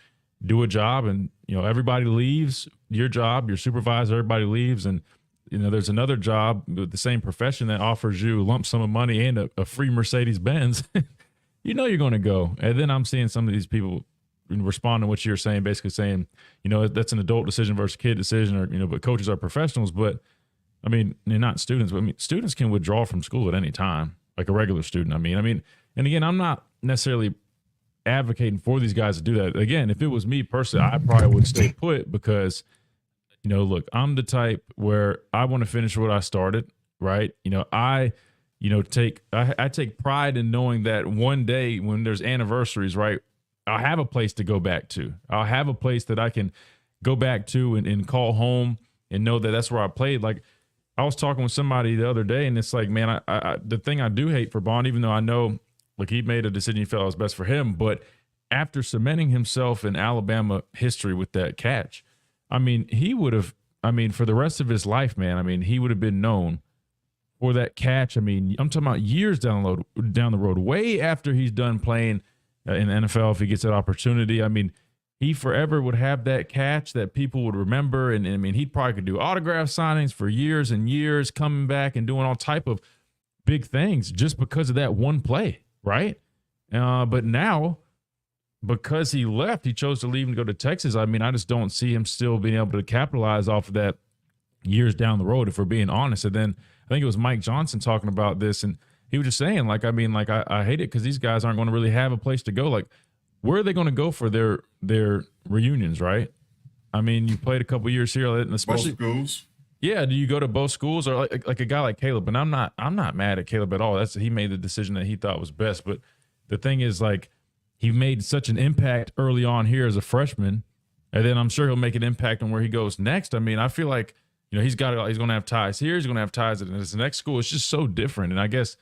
do a job and everybody leaves your job, your supervisor, everybody leaves, and there's another job with the same profession that offers you a lump sum of money and a free Mercedes-Benz, you're going to go. And then I'm seeing some of these people respond to what you're saying, basically saying, that's an adult decision versus kid decision, or, but coaches are professionals. But they're not students, but students can withdraw from school at any time, like a regular student. And again, I'm not necessarily advocating for these guys to do that. Again, if it was me personally, I probably would stay put because, look, I'm the type where I want to finish what I started, right? I take pride in knowing that one day when there's anniversaries, right, I'll have a place to go back to. I'll have a place that I can go back to and call home and know that that's where I played. Like, I was talking with somebody the other day, and it's like, man, I the thing I do hate for Bond, even though I know, look, he made a decision he felt was best for him, but after cementing himself in Alabama history with that catch, he would have, for the rest of his life, man, he would have been known for that catch. I'm talking about years down the road, way after he's done playing in the NFL, if he gets that opportunity. He forever would have that catch that people would remember. And he probably could do autograph signings for years and years, coming back and doing all type of big things just because of that one play, right? But now, because he left, he chose to leave and go to Texas. I just don't see him still being able to capitalize off of that years down the road, if we're being honest. And then I think it was Mike Johnson talking about this, and he was just saying, I hate it because these guys aren't going to really have a place to go. Like, where are they going to go for their reunions, right? You played a couple years here, and especially both schools. Yeah, do you go to both schools, or like a guy like Caleb? And I'm not mad at Caleb at all. He made the decision that he thought was best. But the thing is, like, he made such an impact early on here as a freshman, and then I'm sure he'll make an impact on where he goes next. I mean, I feel like, he's going to have ties here. He's going to have ties at his next school. It's just so different. And I guess,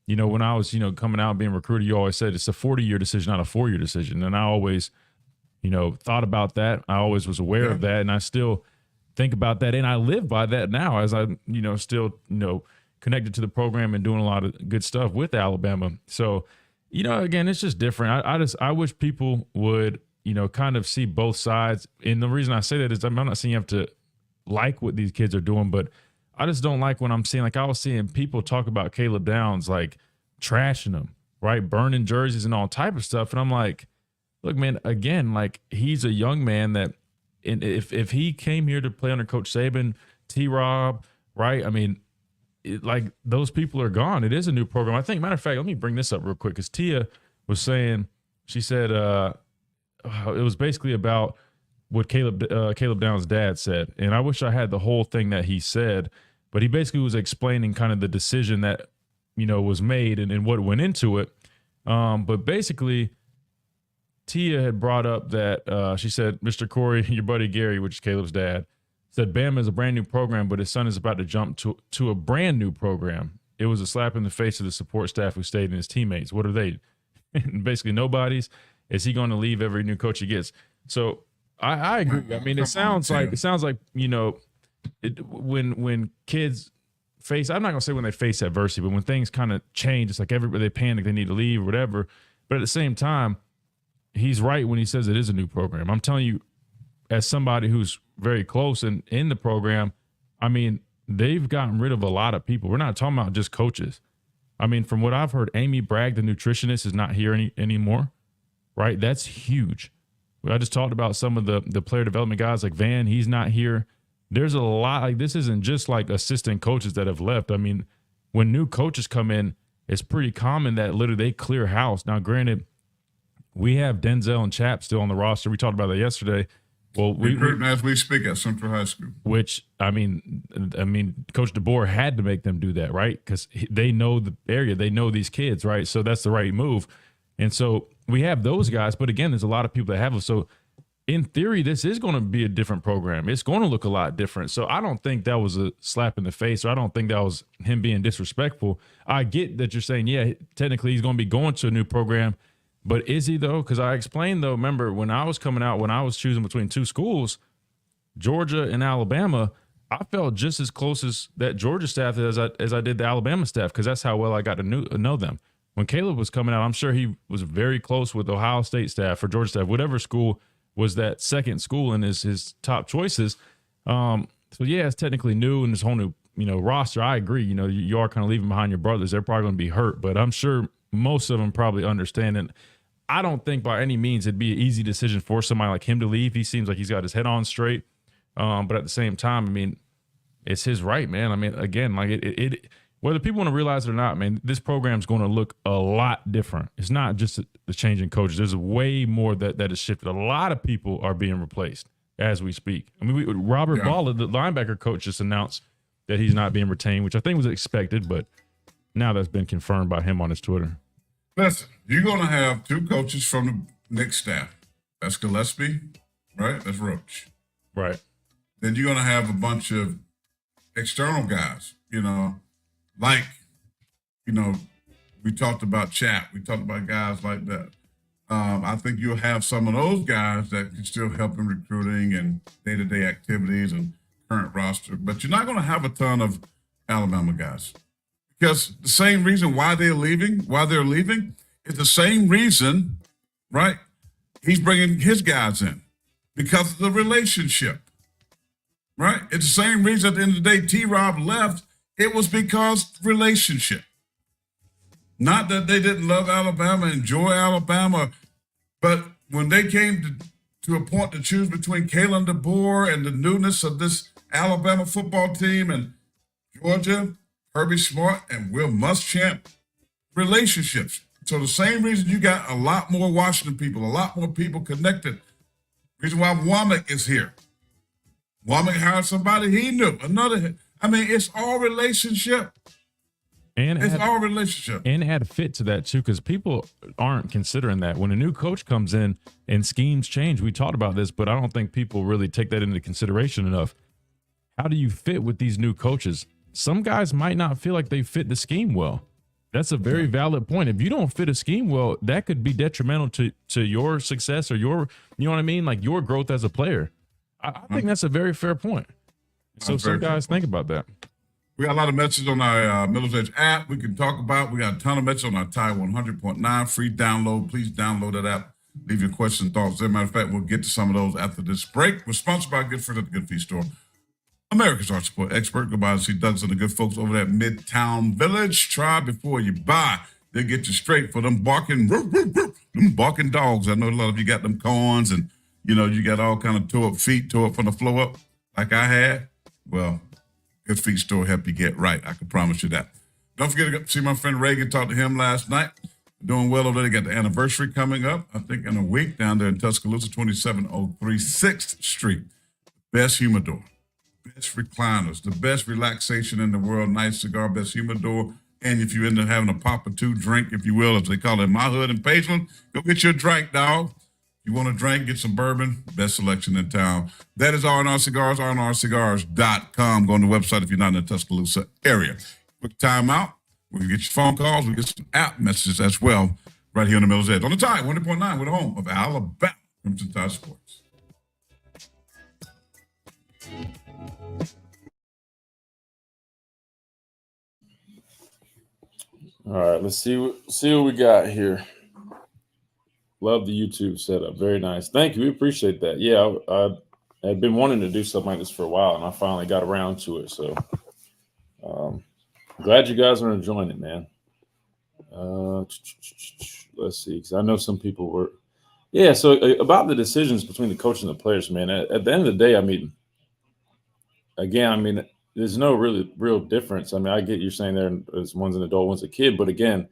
when I was, coming out being recruited, you always said it's a 40-year decision, not a 4-year decision. And I always, thought about that. I always was aware of that. And I still think about that. And I live by that now as I, still, connected to the program and doing a lot of good stuff with Alabama. So, again, it's just different. I wish people would, kind of see both sides. And the reason I say that is I'm not saying you have to like what these kids are doing, but I just don't like when I'm seeing, like, I was seeing people talk about Caleb Downs, like trashing him, right? Burning jerseys and all type of stuff. And I'm like, look, man, again, like, he's a young man that if he came here to play under Coach Saban, T-Rob, right? I mean, like, those people are gone. It is a new program. I think, matter of fact, let me bring this up real quick, because Tia was saying, she said it was basically about what Caleb Downs' dad said. And I wish I had the whole thing that he said, but he basically was explaining kind of the decision that, was made and what went into it. But basically, Tia had brought up that she said, Mr. Corey, your buddy Gary, which is Caleb's dad, said Bama is a brand new program, but his son is about to jump to a brand new program. It was a slap in the face to the support staff who stayed and his teammates. What are they? Basically nobody's. Is he going to leave every new coach he gets? So I agree. I mean, it sounds like when kids face, I'm not going to say when they face adversity, but when things kind of change, it's like everybody, they panic, they need to leave or whatever. But at the same time, he's right when he says it is a new program. I'm telling you, as somebody who's very close and in the program, I mean, they've gotten rid of a lot of people. We're not talking about just coaches. I mean, from what I've heard, Amy Bragg, the nutritionist, is not here anymore, right? That's huge. I just talked about some of the player development guys like Van. He's not here. There's a lot. Like, this isn't just like assistant coaches that have left. I mean, when new coaches come in, it's pretty common that literally they clear house. Now, granted, we have Denzel and Chap still on the roster. We talked about that yesterday. Well, recruiting as we speak at Central High School. Which, I mean, Coach DeBoer had to make them do that, right? Because they know the area, they know these kids, right? So that's the right move. And so we have those guys, but again, there's a lot of people that have them. So in theory, this is going to be a different program. It's going to look a lot different. So I don't think that was a slap in the face, or I don't think that was him being disrespectful. I get that you're saying, yeah, technically he's going to be going to a new program. But is he, though? Because I explained, though, remember, when I was coming out, when I was choosing between two schools, Georgia and Alabama, I felt just as close as that Georgia staff as I did the Alabama staff, because that's how well I got to know them. When Caleb was coming out, I'm sure he was very close with Ohio State staff or Georgia staff, whatever school was that second school in his top choices. So, yeah, it's technically new and this whole new, roster. I agree. You are kind of leaving behind your brothers. They're probably going to be hurt, but I'm sure most of them probably understand it. I don't think by any means it'd be an easy decision for somebody like him to leave. He seems like he's got his head on straight. But at the same time, I mean, it's his right, man. I mean, again, like it whether people want to realize it or not, man, this program's going to look a lot different. It's not just the change in coaches. There's way more that has shifted. A lot of people are being replaced as we speak. I mean, Robert Balla, the linebacker coach, just announced that he's not being retained, which I think was expected, but now that's been confirmed by him on his Twitter. Listen, you're going to have two coaches from the Knicks staff. That's Gillespie, right? That's Roach. Right. Then you're going to have a bunch of external guys, like, we talked about Chap. We talked about guys like that. I think you'll have some of those guys that can still help in recruiting and day-to-day activities and current roster. But you're not going to have a ton of Alabama guys. Because the same reason why they're leaving is the same reason, right? He's bringing his guys in because of the relationship, right? It's the same reason at the end of the day T-Rob left. It was because relationship. Not that they didn't love Alabama, enjoy Alabama, but when they came to a point to choose between Kalen DeBoer and the newness of this Alabama football team and Georgia, Kirby Smart and Will Muschamp, relationships. So the same reason you got a lot more Washington people, a lot more people connected. Reason why Womack is here. Womack hired somebody he knew. It's all relationship. And It's add, our relationship. and add fit to that too, because people aren't considering that when a new coach comes in and schemes change. We talked about this, but I don't think people really take that into consideration enough. How do you fit with these new coaches? Some guys might not feel like they fit the scheme well. That's a very valid point. If you don't fit a scheme well, that could be detrimental to your success or your, you know what I mean? Like your growth as a player. I think that's a very fair point. So That's some very fair guys think about that. We got a lot of messages on our Miller's Edge app we can talk about. We got a ton of messages on our Tide 100.9 free download. Please download that app. Leave your questions and thoughts. As a matter of fact, we'll get to some of those after this break. We're sponsored by Good Friends at the Good Feet Store, America's Art Support expert. Go by and see Douglas and the good folks over at Midtown Village. Try before you buy. They'll get you straight for them barking, them barking dogs. I know a lot of you got them corns and, you got all kind of tore up feet, tore up from the floor up like I had. Well, Good Feet Store help you get right. I can promise you that. Don't forget to go see my friend Reagan. Talked to him last night. Doing well over there. They got the anniversary coming up, I think, in a week down there in Tuscaloosa, 2703 6th Street. Best humidor, best recliners, the best relaxation in the world. Nice cigar, best humidor. And if you end up having a pop or two drink, if you will, as they call it in my hood in Pageland, go get you a drink, dog. You want to drink, get some bourbon, best selection in town. That is R&R Cigars, rnrcigars.com. Go on the website if you're not in the Tuscaloosa area. Quick time out. We can get your phone calls. We get some app messages as well right here on the Miller's Edge. On the Tide 100.9, we're the home of Alabama Crimson Tide Sports. All right, let's see what we got here. Love the YouTube setup. Very nice. Thank you. We appreciate that. Yeah, I had been wanting to do something like this for a while, and I finally got around to it. So glad you guys are enjoying it, man. Let's see, because I know some people were. Yeah, so about the decisions between the coach and the players, man, at the end of the day, again, there's no real difference. I get you're saying there's one's an adult, one's a kid, but again,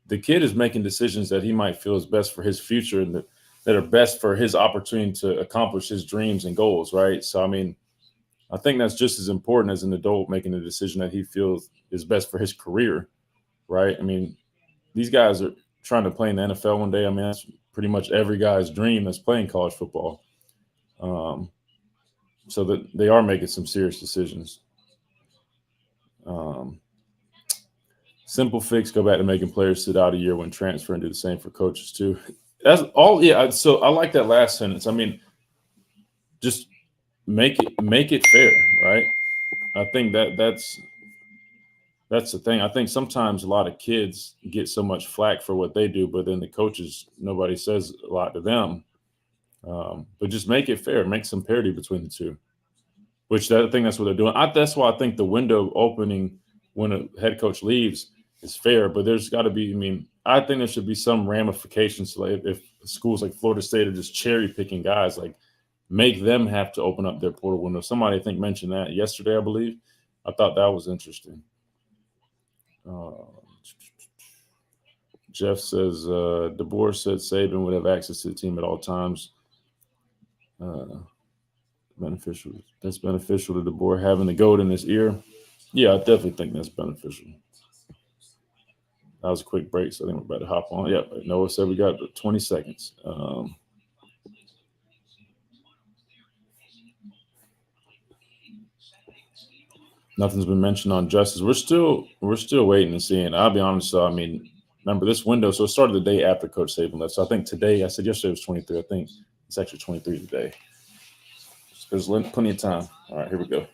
the kid is making decisions that he might feel is best for his future and that are best for his opportunity to accomplish his dreams and goals, right? So, I think that's just as important as an adult making a decision that he feels is best for his career, right? These guys are trying to play in the NFL one day. That's pretty much every guy's dream that's playing college football. So that they are making some serious decisions. Simple fix, go back to making players sit out a year when transferring, do the same for coaches too. That's all. Yeah. So I like that last sentence. Just make it fair, right? I think that's the thing. I think sometimes a lot of kids get so much flack for what they do, but then the coaches, nobody says a lot to them. But just make it fair, make some parity between the two. Which I think that's what they're doing. That's why I think the window opening when a head coach leaves is fair, but there's got to be. I think there should be some ramifications. So like if schools like Florida State are just cherry picking guys, like make them have to open up their portal window. Somebody I think mentioned that yesterday, I believe. I thought that was interesting. Jeff says DeBoer said Saban would have access to the team at all times. Beneficial. That's beneficial to DeBoer having the goat in his ear. Yeah, I definitely think that's beneficial. That was a quick break, so I think we're about to hop on. Yeah, Noah said we got 20 seconds. Nothing's been mentioned on justice. We're still waiting and seeing. I'll be honest. So remember this window. So it started the day after Coach Saban left. So I think today. I said yesterday was 23. I think it's actually 23 today. There's plenty of time. All right, here we go.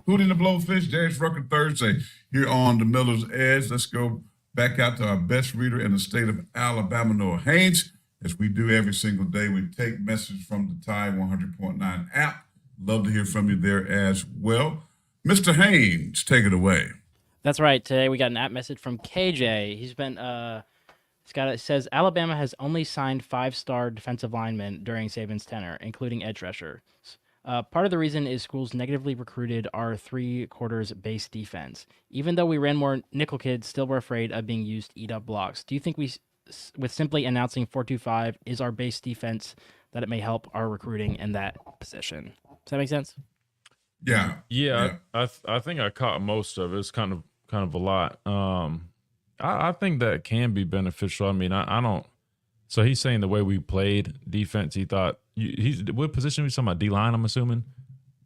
Hootie and the Blowfish, Darius Rucker Thursday here on the Miller's Edge. Let's go back out to our best reader in the state of Alabama, Noah Haynes. As we do every single day, we take messages from the Tide 100.9 app. Love to hear from you there as well. Mr. Haynes, take it away. That's right. Today we got an app message from KJ. He's been it says Alabama has only signed 5-star defensive linemen during Saban's tenure, including edge rushers. Part of the reason is schools negatively recruited our 3/4 base defense. Even though we ran more nickel kids, still were afraid of being used to eat up blocks. Do you think with simply announcing 4-2-5 is our base defense, that it may help our recruiting in that position? Does that make sense? Yeah. Yeah, I think I caught most of it. It's kind of a lot. I think that can be beneficial. I mean, I don't. So he's saying the way we played defense, he thought he's what position was he talking about? D line, I'm assuming.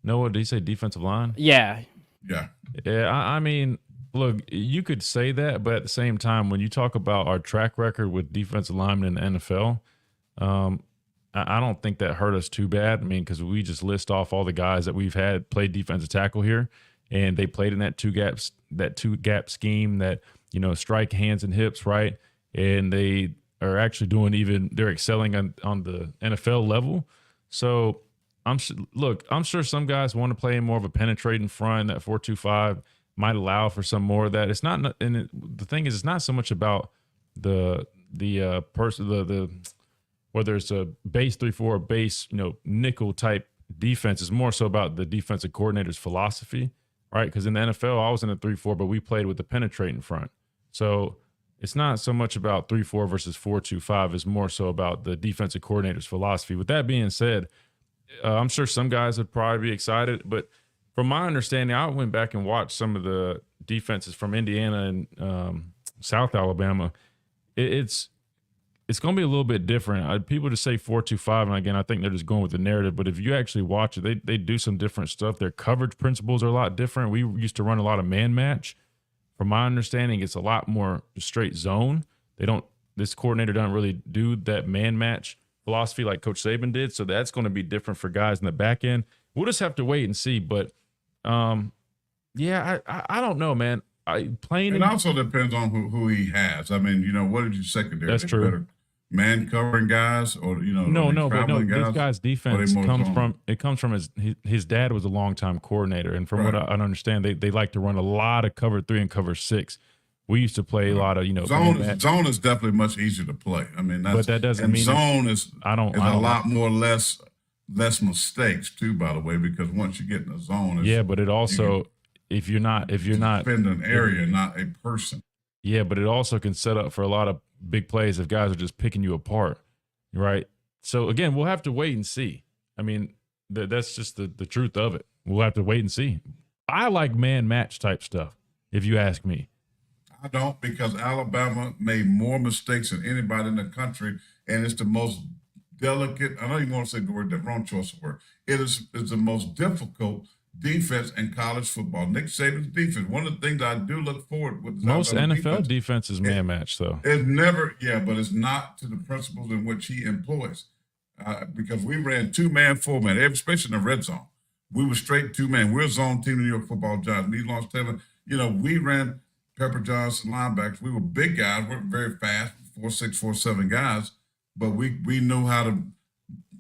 Noah, did he say defensive line? Yeah. Yeah. Yeah, I mean, look, you could say that, but at the same time, when you talk about our track record with defensive linemen in the NFL, I don't think that hurt us too bad. I mean, because we just list off all the guys that we've had played defensive tackle here, and they played in that two gap scheme that, you know, strike hands and hips, right? And they are actually they're excelling on the NFL level. So I'm sure some guys want to play more of a penetrating front. That 4-2-5 might allow for some more of that. It's not, and the thing is, it's not so much about the whether it's a base 3-4 or base, you know, nickel type defense. It's more so about the defensive coordinator's philosophy, right? Because in the NFL, I was in a 3-4, but we played with the penetrating front. So it's not so much about 3-4 versus 4-2-5. It's more so about the defensive coordinator's philosophy. With that being said, I'm sure some guys would probably be excited, but from my understanding, I went back and watched some of the defenses from Indiana and South Alabama. It's going to be a little bit different. People just say 4-2-5, and again, I think they're just going with the narrative. But if you actually watch it, they do some different stuff. Their coverage principles are a lot different. We used to run a lot of man match. From my understanding, it's a lot more straight zone. This coordinator doesn't really do that man match philosophy like Coach Saban did. So that's going to be different for guys in the back end. We'll just have to wait and see. But yeah, I don't know, man. It also depends on who he has. I mean, you know, what did you secondary? That's true. Better man covering guys, or you know, this guy's defense comes from his dad was a longtime coordinator, and from what I understand, they like to run a lot of cover 3 and cover 6. We used to play a lot of, you know, zone is definitely much easier to play. I mean, but that doesn't mean zone is a lot more less mistakes too. By the way, because once you get in the zone, but it also if you're not defend an area, not a person. Yeah, but it also can set up for a lot of big plays if guys are just picking you apart, right? So again, we'll have to wait and see. I mean, that's just the truth of it. We'll have to wait and see. I like man match type stuff, if you ask me. I don't, because Alabama made more mistakes than anybody in the country, and it's the most delicate. I don't even want to say the word, the wrong choice of word. It's the most difficult defense in college football. Nick Saban's defense. One of the things I do look forward with most NFL defense is man match, though. It's never, but it's not to the principles in which he employs. Because we ran 2-man, 4-man, especially in the red zone. We were straight 2-man. We're a zone team in New York Football Giants. We lost Taylor. You know, we ran Pepper Johnson linebackers. We were big guys. We weren't very fast, 4'6", 4'7" guys, but we knew how to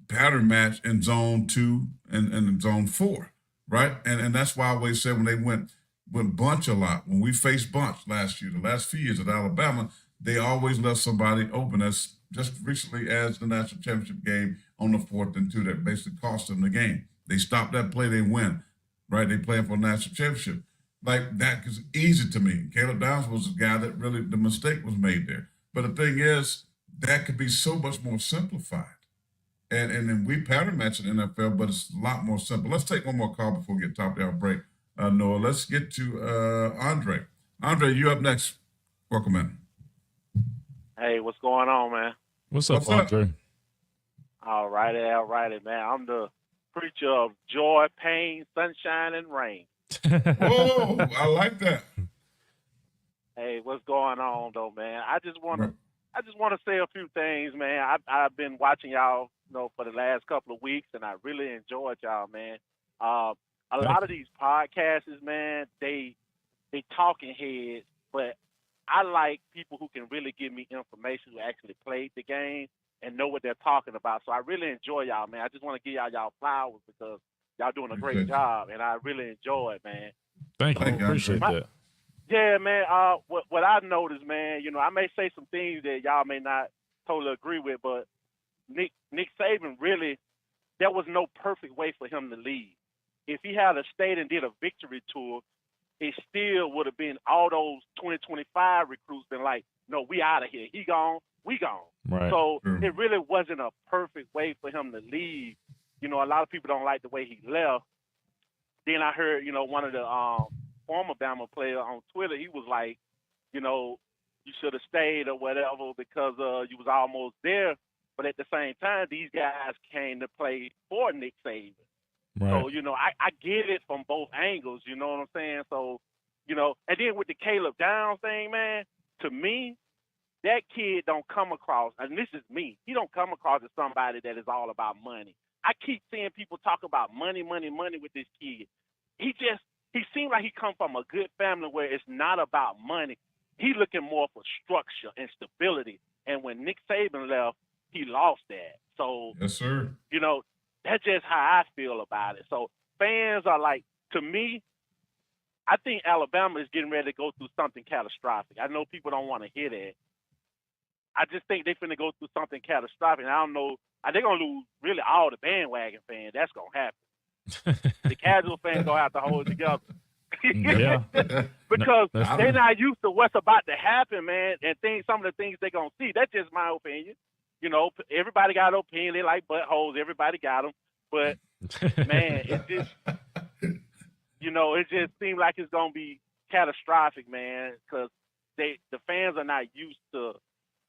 pattern match in zone 2 and in zone 4. Right, and that's why I always said when they went bunch a lot, when we faced bunch last year, the last few years at Alabama, they always left somebody open. As just recently as the national championship game on the 4th and 2 that basically cost them the game. They stopped that play, they win. Right, they playing for a national championship. Like that is easy to me. Caleb Downs was the guy that really the mistake was made there. But the thing is, that could be so much more simplified. And then we pattern match in the NFL, but it's a lot more simple. Let's take one more call before we get top of our break. Noah, let's get to Andre. Andre, you up next. Welcome in. Hey, what's going on, man? What's up, Andre? All righty, man. I'm the preacher of joy, pain, sunshine, and rain. Whoa, I like that. Hey, what's going on, though, man? I just want to say a few things, man. I've been watching y'all, for the last couple of weeks, and I really enjoyed y'all, man. A lot of these podcasts, man, they talking heads, but I like people who can really give me information who actually played the game and know what they're talking about. So I really enjoy y'all, man. I just want to give y'all flowers because y'all doing a great job, and I really enjoy it, man. Thank you. Appreciate that. Yeah, man. What I noticed, man, I may say some things that y'all may not totally agree with, but Nick Saban really there was no perfect way for him to leave. If he had stayed and did a victory tour, it still would have been all those 2025 recruits been like, no, we out of here. He gone, we gone. Right. So it really wasn't a perfect way for him to leave. You know, a lot of people don't like the way he left. Then I heard, you know, one of the former Bama players on Twitter, he was like, you know, you should have stayed or whatever because you was almost there. But at the same time, these guys came to play for Nick Saban. Right. So, you know, I get it from both angles, you know what I'm saying? So, you know, and then with the Caleb Downs thing, man, to me, that kid don't come across, and this is me, he don't come across as somebody that is all about money. I keep seeing people talk about money with this kid. He seems like he come from a good family where it's not about money. He looking more for structure and stability. And when Nick Saban left, he lost that. So, yes, sir. You know, that's just how I feel about it. So fans are like, to me, I think Alabama is getting ready to go through something catastrophic. I know people don't want to hear that. I just think they're finna go through something catastrophic. And I don't know, they're going to lose really all the bandwagon fans. That's going to happen. The casual fans going to have to hold it together. Yeah. Because No, they're not used to what's about to happen, man, and some of the things they're going to see. That's just my opinion. You know, everybody got an opinion. They like buttholes. Everybody got them. But, man, it just, you know, it just seems like it's going to be catastrophic, man, because the fans are not used to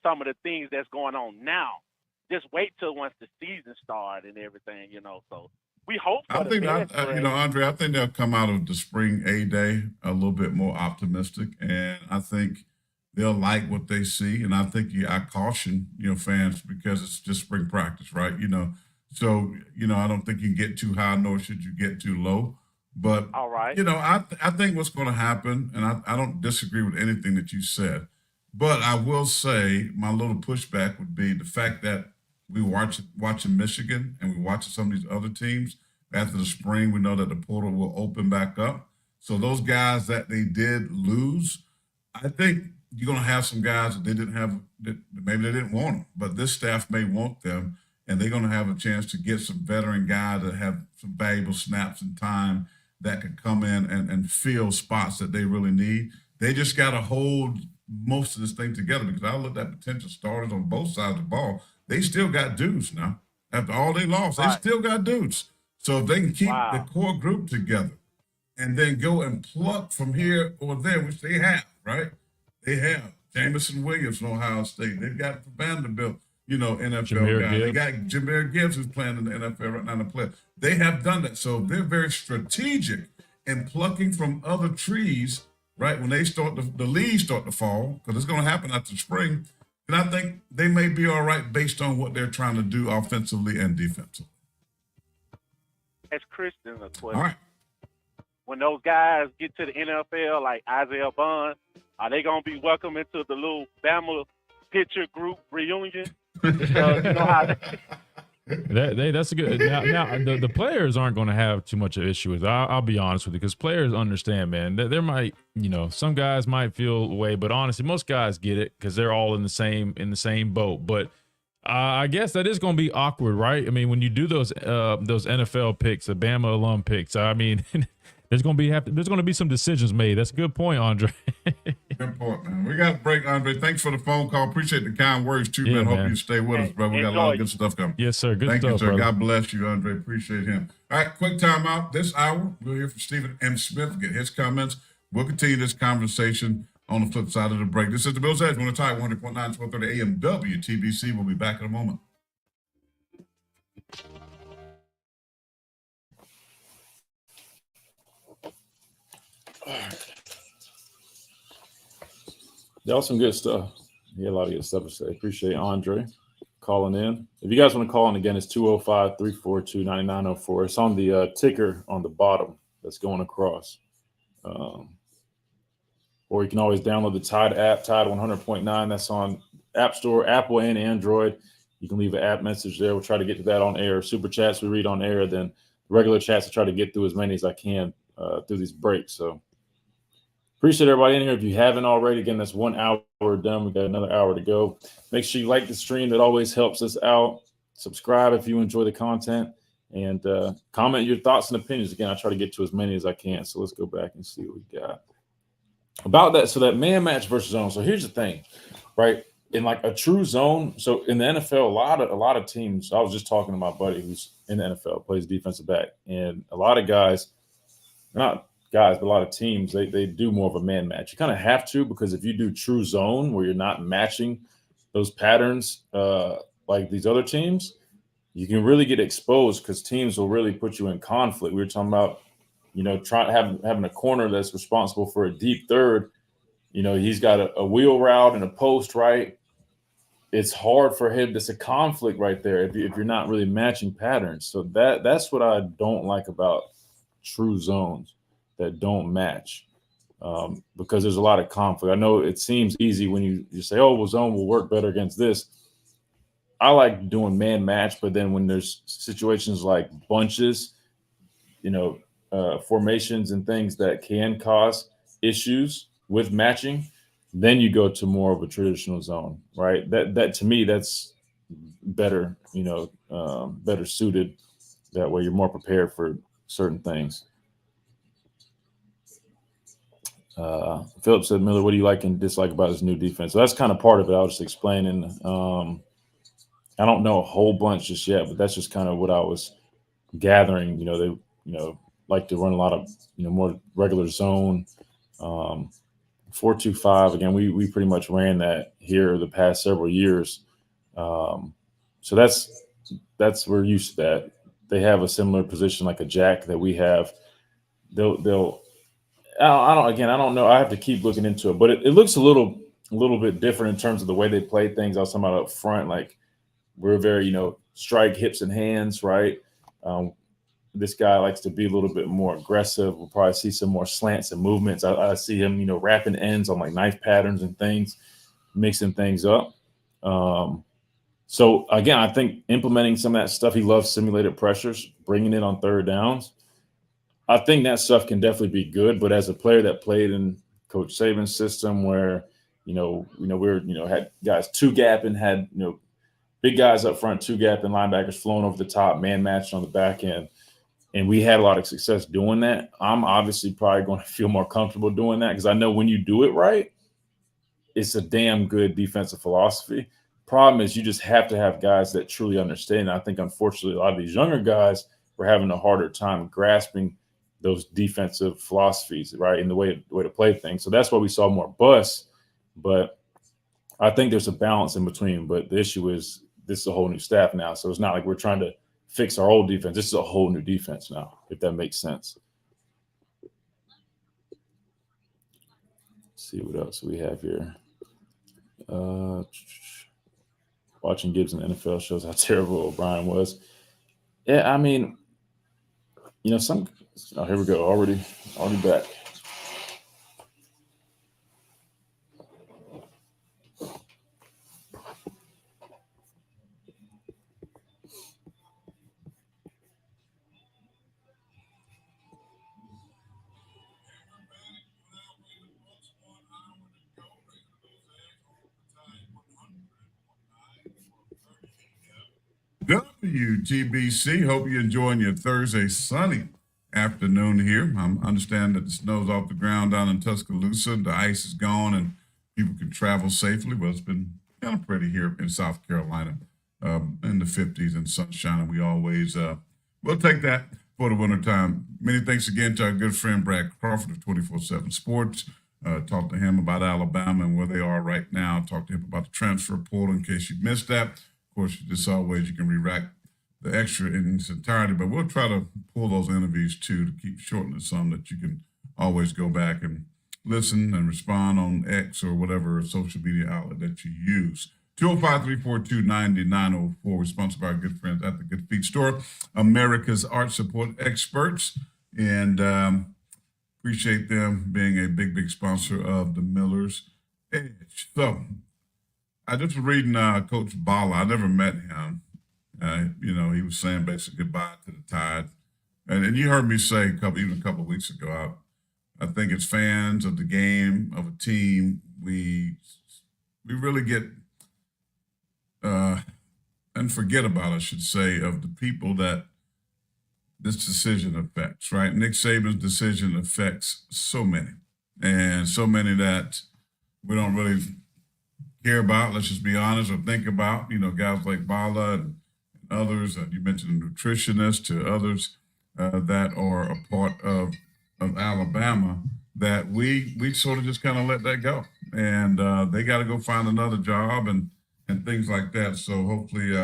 some of the things that's going on now. Just wait till once the season starts and everything, you know. So we hope for the best. You know, Andre, I think they'll come out of the spring A-Day a little bit more optimistic, and I think they'll like what they see. And I think I caution, you know, fans because it's just spring practice, right? You know, so, you know, I don't think you can get too high, nor should you get too low. But, all right, you know, I think what's going to happen, and I don't disagree with anything that you said, but I will say my little pushback would be the fact that we watching Michigan and we watching some of these other teams after the spring. We know that the portal will open back up. So those guys that they did lose, I think you're going to have some guys that they didn't have, that maybe they didn't want them, but this staff may want them, and they're going to have a chance to get some veteran guys that have some valuable snaps and time that could come in and fill spots that they really need. They just got to hold most of this thing together, because I look at potential starters on both sides of the ball. They still got dudes now. After all they lost, they still got dudes. So if they can keep the core group together and then go and pluck from here or there, which they have, right? They have Jamison Williams from Ohio State. They've got Vanderbilt, you know, NFL guy. They got Jahmyr Gibbs, who's playing in the NFL right now to play. They have done that. So they're very strategic in plucking from other trees, right? When they start the leaves start to fall, because it's going to happen after spring. And I think they may be all right based on what they're trying to do offensively and defensively. As Christian, of course. All right. When those guys get to the NFL, like Isaiah Bond, are they going to be welcome into the little Bama pitcher group reunion? Because you know how that's a good. Now the players aren't going to have too much of an issue with it. I'll be honest with you, because players understand, man. There might, you know, some guys might feel away, but honestly, most guys get it because they're all in the same boat. But I guess that is going to be awkward, right? I mean, when you do those NFL picks, the Bama alum picks, I mean, there's going to be some decisions made. That's a good point, Andre. Good point, man. We got a break, Andre. Thanks for the phone call. Appreciate the kind words, too, Yeah, man. Hope man. you stay with us, bro. We got a lot of good stuff coming. Yes, sir. Good Thank stuff, you, sir. brother. God bless you, Andre. Appreciate him. All right, quick timeout. This hour, we'll hear from Stephen M. Smith, get his comments. We'll continue this conversation on the flip side of the break. This is the Bills Edge. We're on the tie 100.9, 1230 AM WTBC. We'll be back in a moment. Y'all some good stuff. Yeah, a lot of good stuff to say. Appreciate Andre calling in. If you guys want to call in again, it's 205-342-9904. It's on the ticker on the bottom that's going across. Or you can always download the Tide app, Tide 100.9. That's on App Store, Apple and Android. You can leave an app message there. We'll try to get to that on air. Super chats we read on air. Then regular chats I try to get through as many as I can through these breaks. So appreciate everybody in here. If you haven't already, again, that's 1 hour done. We got another hour to go. Make sure you like the stream. That always helps us out. Subscribe if you enjoy the content. And comment your thoughts and opinions. Again, I try to get to as many as I can. So let's go back and see what we got about that. So that man match versus zone. So here's the thing, right? In like a true zone. So in the NFL, a lot of teams. I was just talking to my buddy who's in the NFL, plays defensive back, and a lot of guys, not guys, but a lot of teams, they do more of a man match. You kind of have to, because if you do true zone where you're not matching those patterns like these other teams, you can really get exposed because teams will really put you in conflict. We were talking about, having a corner that's responsible for a deep third. He's got a wheel route and a post, right? It's hard for him. There's a conflict right there if you're not really matching patterns. So that's what I don't like about true zones that don't match, because there's a lot of conflict. I know it seems easy when you say, oh, well, zone will work better against this. I like doing man match, but then when there's situations like bunches, formations and things that can cause issues with matching, then you go to more of a traditional zone, right? That to me, that's better, better suited. That way you're more prepared for certain things. Philip said, Miller, what do you like and dislike about his new defense? So that's kind of part of it. I was just explaining. I don't know a whole bunch just yet, but that's just kind of what I was gathering. They, like to run a lot of, more regular zone. 4-2-5. Again, we pretty much ran that here the past several years. So that's we're used to that. They have a similar position like a jack that we have. I don't know. I have to keep looking into it, but it looks a little bit different in terms of the way they play things. I was talking about up front, like we're very, strike, hips and hands, right? This guy likes to be a little bit more aggressive. We'll probably see some more slants and movements. I see him, wrapping ends on like knife patterns and things, mixing things up. So again, I think implementing some of that stuff, he loves simulated pressures, bringing it on third downs. I think that stuff can definitely be good, but as a player that played in Coach Saban's system where, we're, had guys two gap and had, big guys up front, two gap and linebackers flowing over the top, man matched on the back end. And we had a lot of success doing that. I'm obviously probably going to feel more comfortable doing that because I know when you do it right, it's a damn good defensive philosophy. Problem is you just have to have guys that truly understand. And I think, unfortunately, a lot of these younger guys were having a harder time grasping those defensive philosophies, right, and the way to play things. So that's why we saw more busts. But I think there's a balance in between. But the issue is this is a whole new staff now. So it's not like we're trying to fix our old defense. This is a whole new defense now, if that makes sense. Let's see what else we have here. Watching Gibbs in the NFL shows how terrible O'Brien was. Yeah, I mean, here we go. Already back. WTBC. Hope you're enjoying your Thursday sunny afternoon here. I understand that the snow's off the ground down in Tuscaloosa. The ice is gone and people can travel safely. Well, it's been kind of pretty here in South Carolina in the 50s and sunshine. And we always we'll take that for the wintertime. Many thanks again to our good friend Brad Crawford of 24/7 Sports. Talked to him about Alabama and where they are right now. Talked to him about the transfer portal in case you missed that. Of course, as always, you can re-rack the extra in its entirety, but we'll try to pull those interviews too to keep shortening some that you can always go back and listen and respond on X or whatever social media outlet that you use. 205-342-9904. We're sponsored by our good friends at the Good Feet Store, America's art support experts, and appreciate them being a big sponsor of the Miller's Edge. So I just was reading Coach Bala. I never met him. He was saying basically goodbye to the Tide. And you heard me say even a couple of weeks ago, I think as fans of the game, of a team, we really get and forget about, I should say, of the people that this decision affects, right? Nick Saban's decision affects so many, and so many that we don't really care about, let's just be honest, or think about, guys like Bala and others, you mentioned a nutritionist, to others that are a part of Alabama, that we sort of just kind of let that go. And they got to go find another job and things like that. So hopefully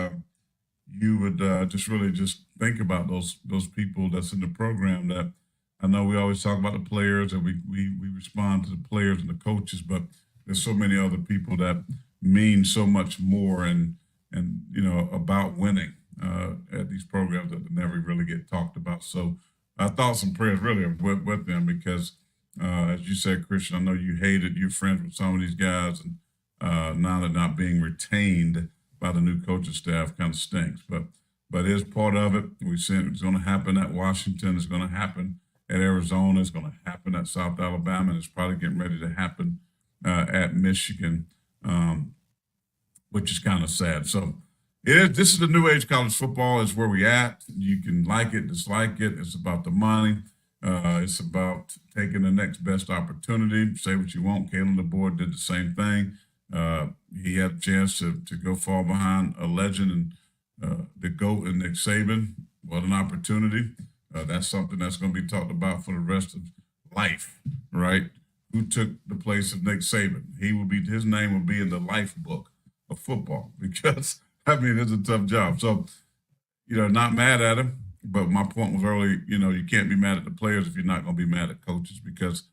you would just really just think about those people that's in the program. That I know we always talk about the players and we respond to the players and the coaches, but there's so many other people that mean so much more and about winning at these programs that never really get talked about. So I thoughts and prayers really with them because as you said, Christian, I know you hated, you're friends with some of these guys, and now they're not being retained by the new coaching staff kind of stinks. But it is part of it. We said it's going to happen at Washington. It's going to happen at Arizona. It's going to happen at South Alabama. And it's probably getting ready to happen at Michigan, which is kind of sad. So this is the new age college football. It's where we at. You can like it, dislike it. It's about the money. It's about taking the next best opportunity. Say what you want. Kalen DeBoer did the same thing. He had a chance to go fall behind a legend and the GOAT and Nick Saban. What an opportunity. That's something that's going to be talked about for the rest of life, right? Who took the place of Nick Saban? His name will be in the life book of football because, it's a tough job. So, not mad at him. But my point was early, you can't be mad at the players if you're not going to be mad at coaches because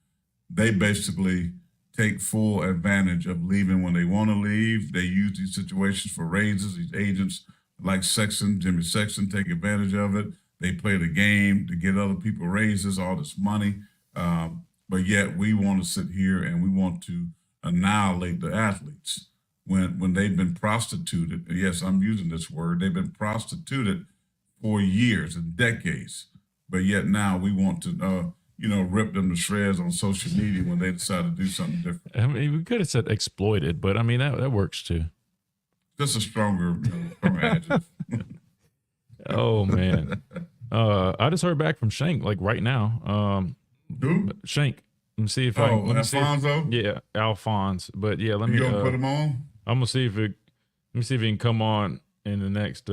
they basically take full advantage of leaving when they want to leave. They use these situations for raises. These agents like Jimmy Sexton, take advantage of it. They play the game to get other people raises, all this money. But yet we want to sit here and we want to annihilate the athletes when they've been prostituted. Yes, I'm using this word. They've been prostituted for years and decades, but yet now we want to, rip them to shreds on social media when they decide to do something different. I mean, we could have said exploited, but I mean that works too. Just a stronger adjective. Oh man, I just heard back from Shank like right now. Who? Shank. Let me see if Alfonso. Alphonse. But yeah, let me. You gonna put him on? I'm gonna see if it. Let me see if he can come on in the next.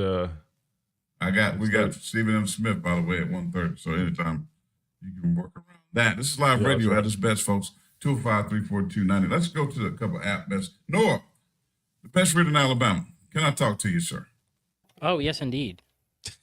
We got Stephen M. Smith, by the way, at 1:30. So anytime you can work around that. This is live radio at its best, folks. 205-342-90. Let's go to a couple app best. Noah, the best reader in Alabama. Can I talk to you, sir? Oh, yes, indeed.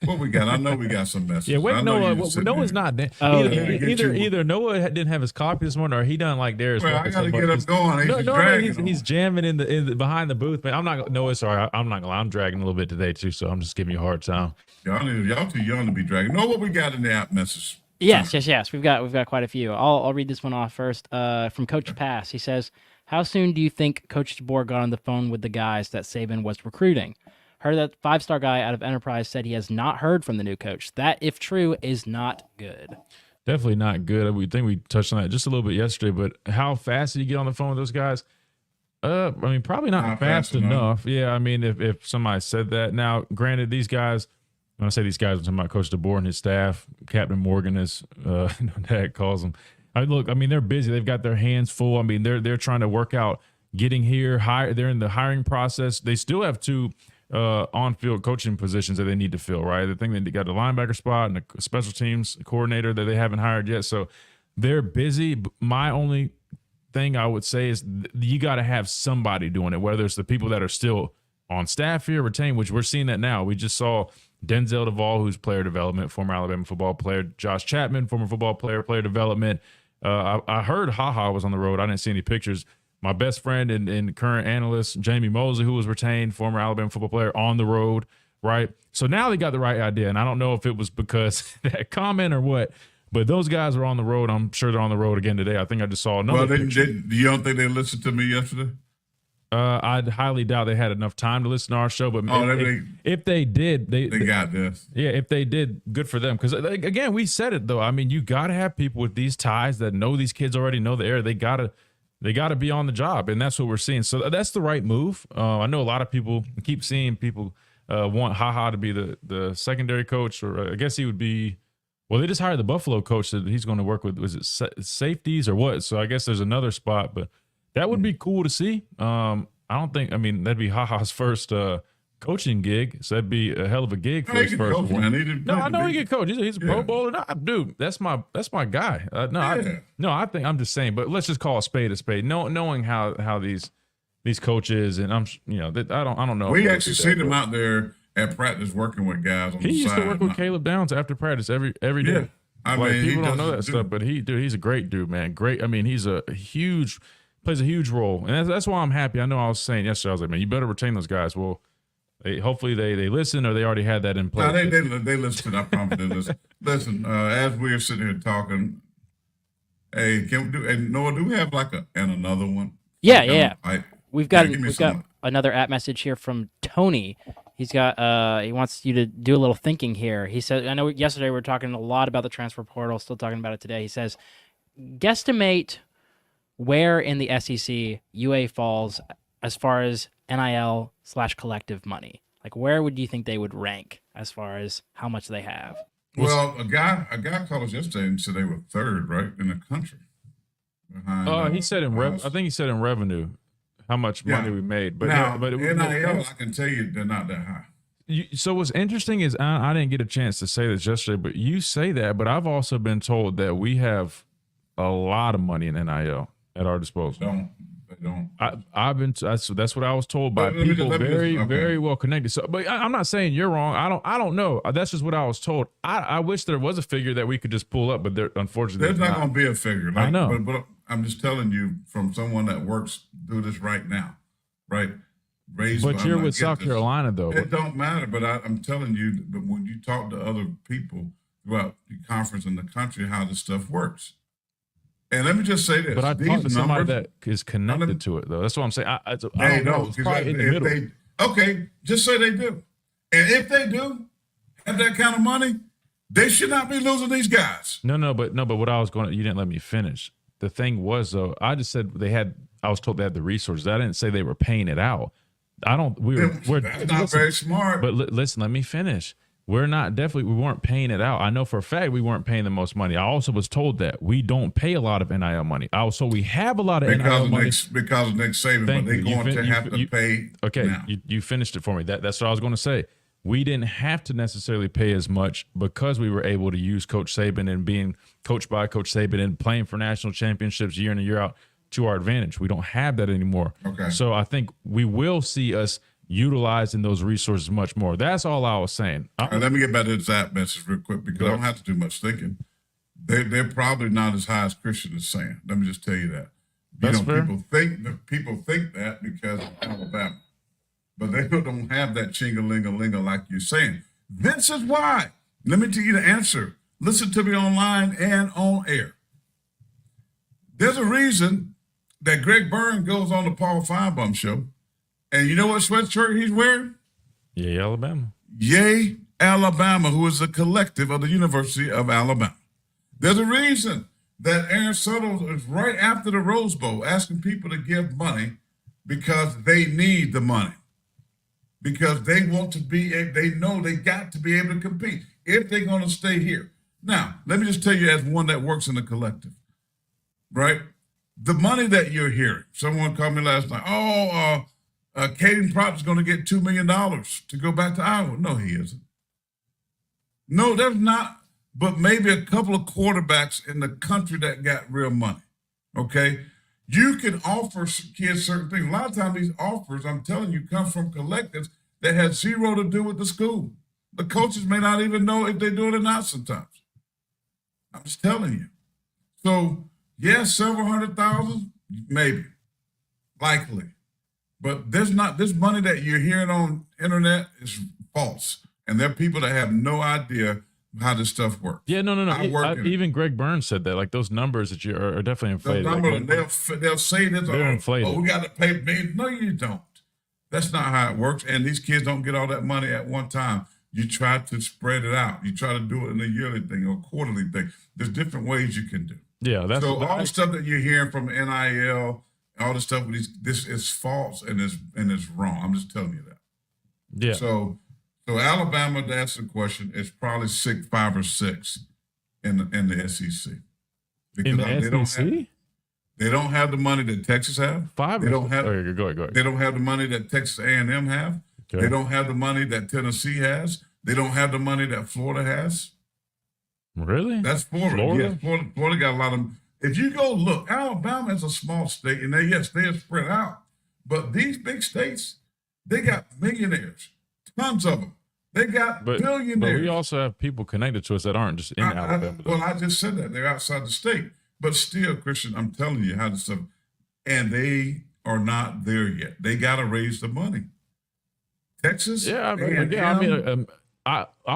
What we got? I know we got some messages. Yeah, wait, Noah's not. Either Noah didn't have his coffee this morning, or he done like Darius. Well, I got to get up going. He's jamming in the behind the booth, man. I'm not Noah. Sorry, I'm not gonna lie. I'm dragging a little bit today too, so I'm just giving you a hard time. Y'all too young to be dragging. Know what we got in the app message? Yes. We've got quite a few. I'll read this one off first. From Coach Pass, he says, "How soon do you think Coach DeBoer got on the phone with the guys that Saban was recruiting? Heard that 5-star guy out of Enterprise said he has not heard from the new coach. That, if true, is not good." Definitely not good. We think we touched on that just a little bit yesterday, but how fast did you get on the phone with those guys? Probably not fast enough. Yeah, if somebody said that. Now, granted, these guys, when I say these guys, I'm talking about Coach DeBoer and his staff, Captain Morgan, as Dad calls them. They're busy. They've got their hands full. They're trying to work out getting here. They're in the hiring process. They still have two on-field coaching positions that they need to fill, right? I think they got the linebacker spot and the special teams coordinator that they haven't hired yet. So they're busy. My only thing I would say is you got to have somebody doing it, whether it's the people that are still on staff here, retained, which we're seeing that now. We just saw Denzel Duvall, who's player development, former Alabama football player, Josh Chapman, former football player development. I heard HaHa was on the road. I didn't see any pictures. My best friend and current analyst, Jamie Mosley, who was retained, former Alabama football player, on the road, right? So now they got the right idea, and I don't know if it was because that comment or what, but those guys are on the road. I'm sure they're on the road again today. I think I just saw another picture. You don't think they listened to me yesterday? I'd highly doubt they had enough time to listen to our show, but if they did, they got this. Yeah, if they did, good for them. Because again, we said it though. You got to have people with these ties that know these kids already, know the area. They got to be on the job, and that's what we're seeing. So that's the right move. I know a lot of people keep seeing people want HaHa to be the secondary coach, or I guess he would be Well, they just hired the Buffalo coach that he's going to work with. Was it safeties or what? So I guess there's another spot, but that would be cool to see. I don't think. I mean, that'd be HaHa's first coaching gig, so that'd be a hell of a gig for his first one. I know he can coach. He's a Pro Bowler, dude. That's my guy. I think I'm just saying. But let's just call a spade a spade. Knowing how these coaches and I don't know. We actually see them out there at practice working with guys on the side. He used to work with Caleb Downs after practice every day. Yeah. I mean, people don't know that stuff, but he's a great dude, man. Great. I mean, plays a huge role, and that's why I'm happy. I know I was saying yesterday, I was like, man, you better retain those guys. Well, hopefully they listen, or they already had that in place. No, they listen. I promise they listen. Listen, as we're sitting here talking, hey, Noah, do we have another one? Yeah. We've got another app message here from Tony. He's got he wants you to do a little thinking here. He said, I know yesterday we were talking a lot about the transfer portal, still talking about it today. He says, guesstimate where in the SEC UA falls as far as NIL/collective money. Like, where would you think they would rank as far as how much they have? Well, a guy called us yesterday and said they were third, right, in the country. He said I think he said in revenue how much money we made. But now, but NIL, I can tell you they're not that high. So what's interesting is I didn't get a chance to say this yesterday, but you say that, but I've also been told that we have a lot of money in NIL at our disposal. They don't. That's what I was told by people very well connected. So, but I'm not saying you're wrong. I don't know. That's just what I was told. I wish there was a figure that we could just pull up, but unfortunately there's not going to be a figure. I know. But I'm just telling you from someone that works through this right now, right? But you're with South Carolina, though. It don't matter. But I'm telling you, but when you talk to other people throughout the conference in the country, how this stuff works. And let me just say this. But I talked to somebody that is connected to it, though. That's what I'm saying. I don't know. It's probably in the middle. Okay, just say they do. And if they do have that kind of money, they should not be losing these guys. No, but what I was going to, you didn't let me finish. The thing was, though, I just said I was told they had the resources. I didn't say they were paying it out. That's not very smart. But listen, let me finish. We weren't paying it out. I know for a fact we weren't paying the most money. I also was told that we don't pay a lot of NIL money. Also, we have a lot of NIL money. Because of Nick Saban, but they're going to have to pay. Okay, now. You finished it for me. That's what I was going to say. We didn't have to necessarily pay as much because we were able to use Coach Saban and being coached by Coach Saban and playing for national championships year in and year out to our advantage. We don't have that anymore. Okay. So I think we will see us utilizing those resources much more. That's all I was saying. Let me get back to this app message real quick because I don't have to do much thinking. They're probably not as high as Christian is saying. Let me just tell you that. That's fair. People think that because of Alabama. But they don't have that chinga-linga-linga like you're saying. This is why. Let me tell you the answer. Listen to me online and on air. There's a reason that Greg Byrne goes on the Paul Feinbaum show. And you know what sweatshirt he's wearing? Yay, Alabama. Yay, Alabama, who is a collective of the University of Alabama. There's a reason that Aaron Soto is right after the Rose Bowl asking people to give money because they need the money. Because they want to they know they got to be able to compete if they're going to stay here. Now, let me just tell you as one that works in the collective, right? The money that you're hearing, someone called me last night, Caden Prop is going to get $2 million to go back to Iowa. No, he isn't. No, there's not, but maybe a couple of quarterbacks in the country that got real money, okay? You can offer kids certain things. A lot of times these offers, I'm telling you, come from collectives that had zero to do with the school. The coaches may not even know if they do it or not sometimes. I'm just telling you. So, yes, several $100,000, maybe, likely. But there's not, this money that you're hearing on internet is false. And there are people that have no idea how this stuff works. Yeah, no. Even Greg Burns said that. Like those numbers that you are definitely inflated. They'll say this. They're inflated. Oh, we got to pay me. No, you don't. That's not how it works. And these kids don't get all that money at one time. You try to spread it out. You try to do it in a yearly thing or a quarterly thing. There's different ways you can do. Yeah, that's so all the stuff that you're hearing from NIL, all the stuff with this is false and it's wrong. I'm just telling you that. Yeah. So Alabama, to answer the question, is probably 5 or 6 in the SEC. In the SEC? They don't have the money that Texas have. They don't have. Okay, go ahead. They don't have the money that Texas A&M have. Okay. They don't have the money that Tennessee has. They don't have the money that Florida has. Really? That's Florida. Yeah, Florida got a lot of. If you go look, Alabama is a small state, and they are spread out. But these big states, they got millionaires, tons of them. They got billionaires. But we also have people connected to us that aren't just in Alabama. I just said that. They're outside the state. But still, Christian, I'm telling you how this stuff, and they are not there yet. They got to raise the money. Texas, I'll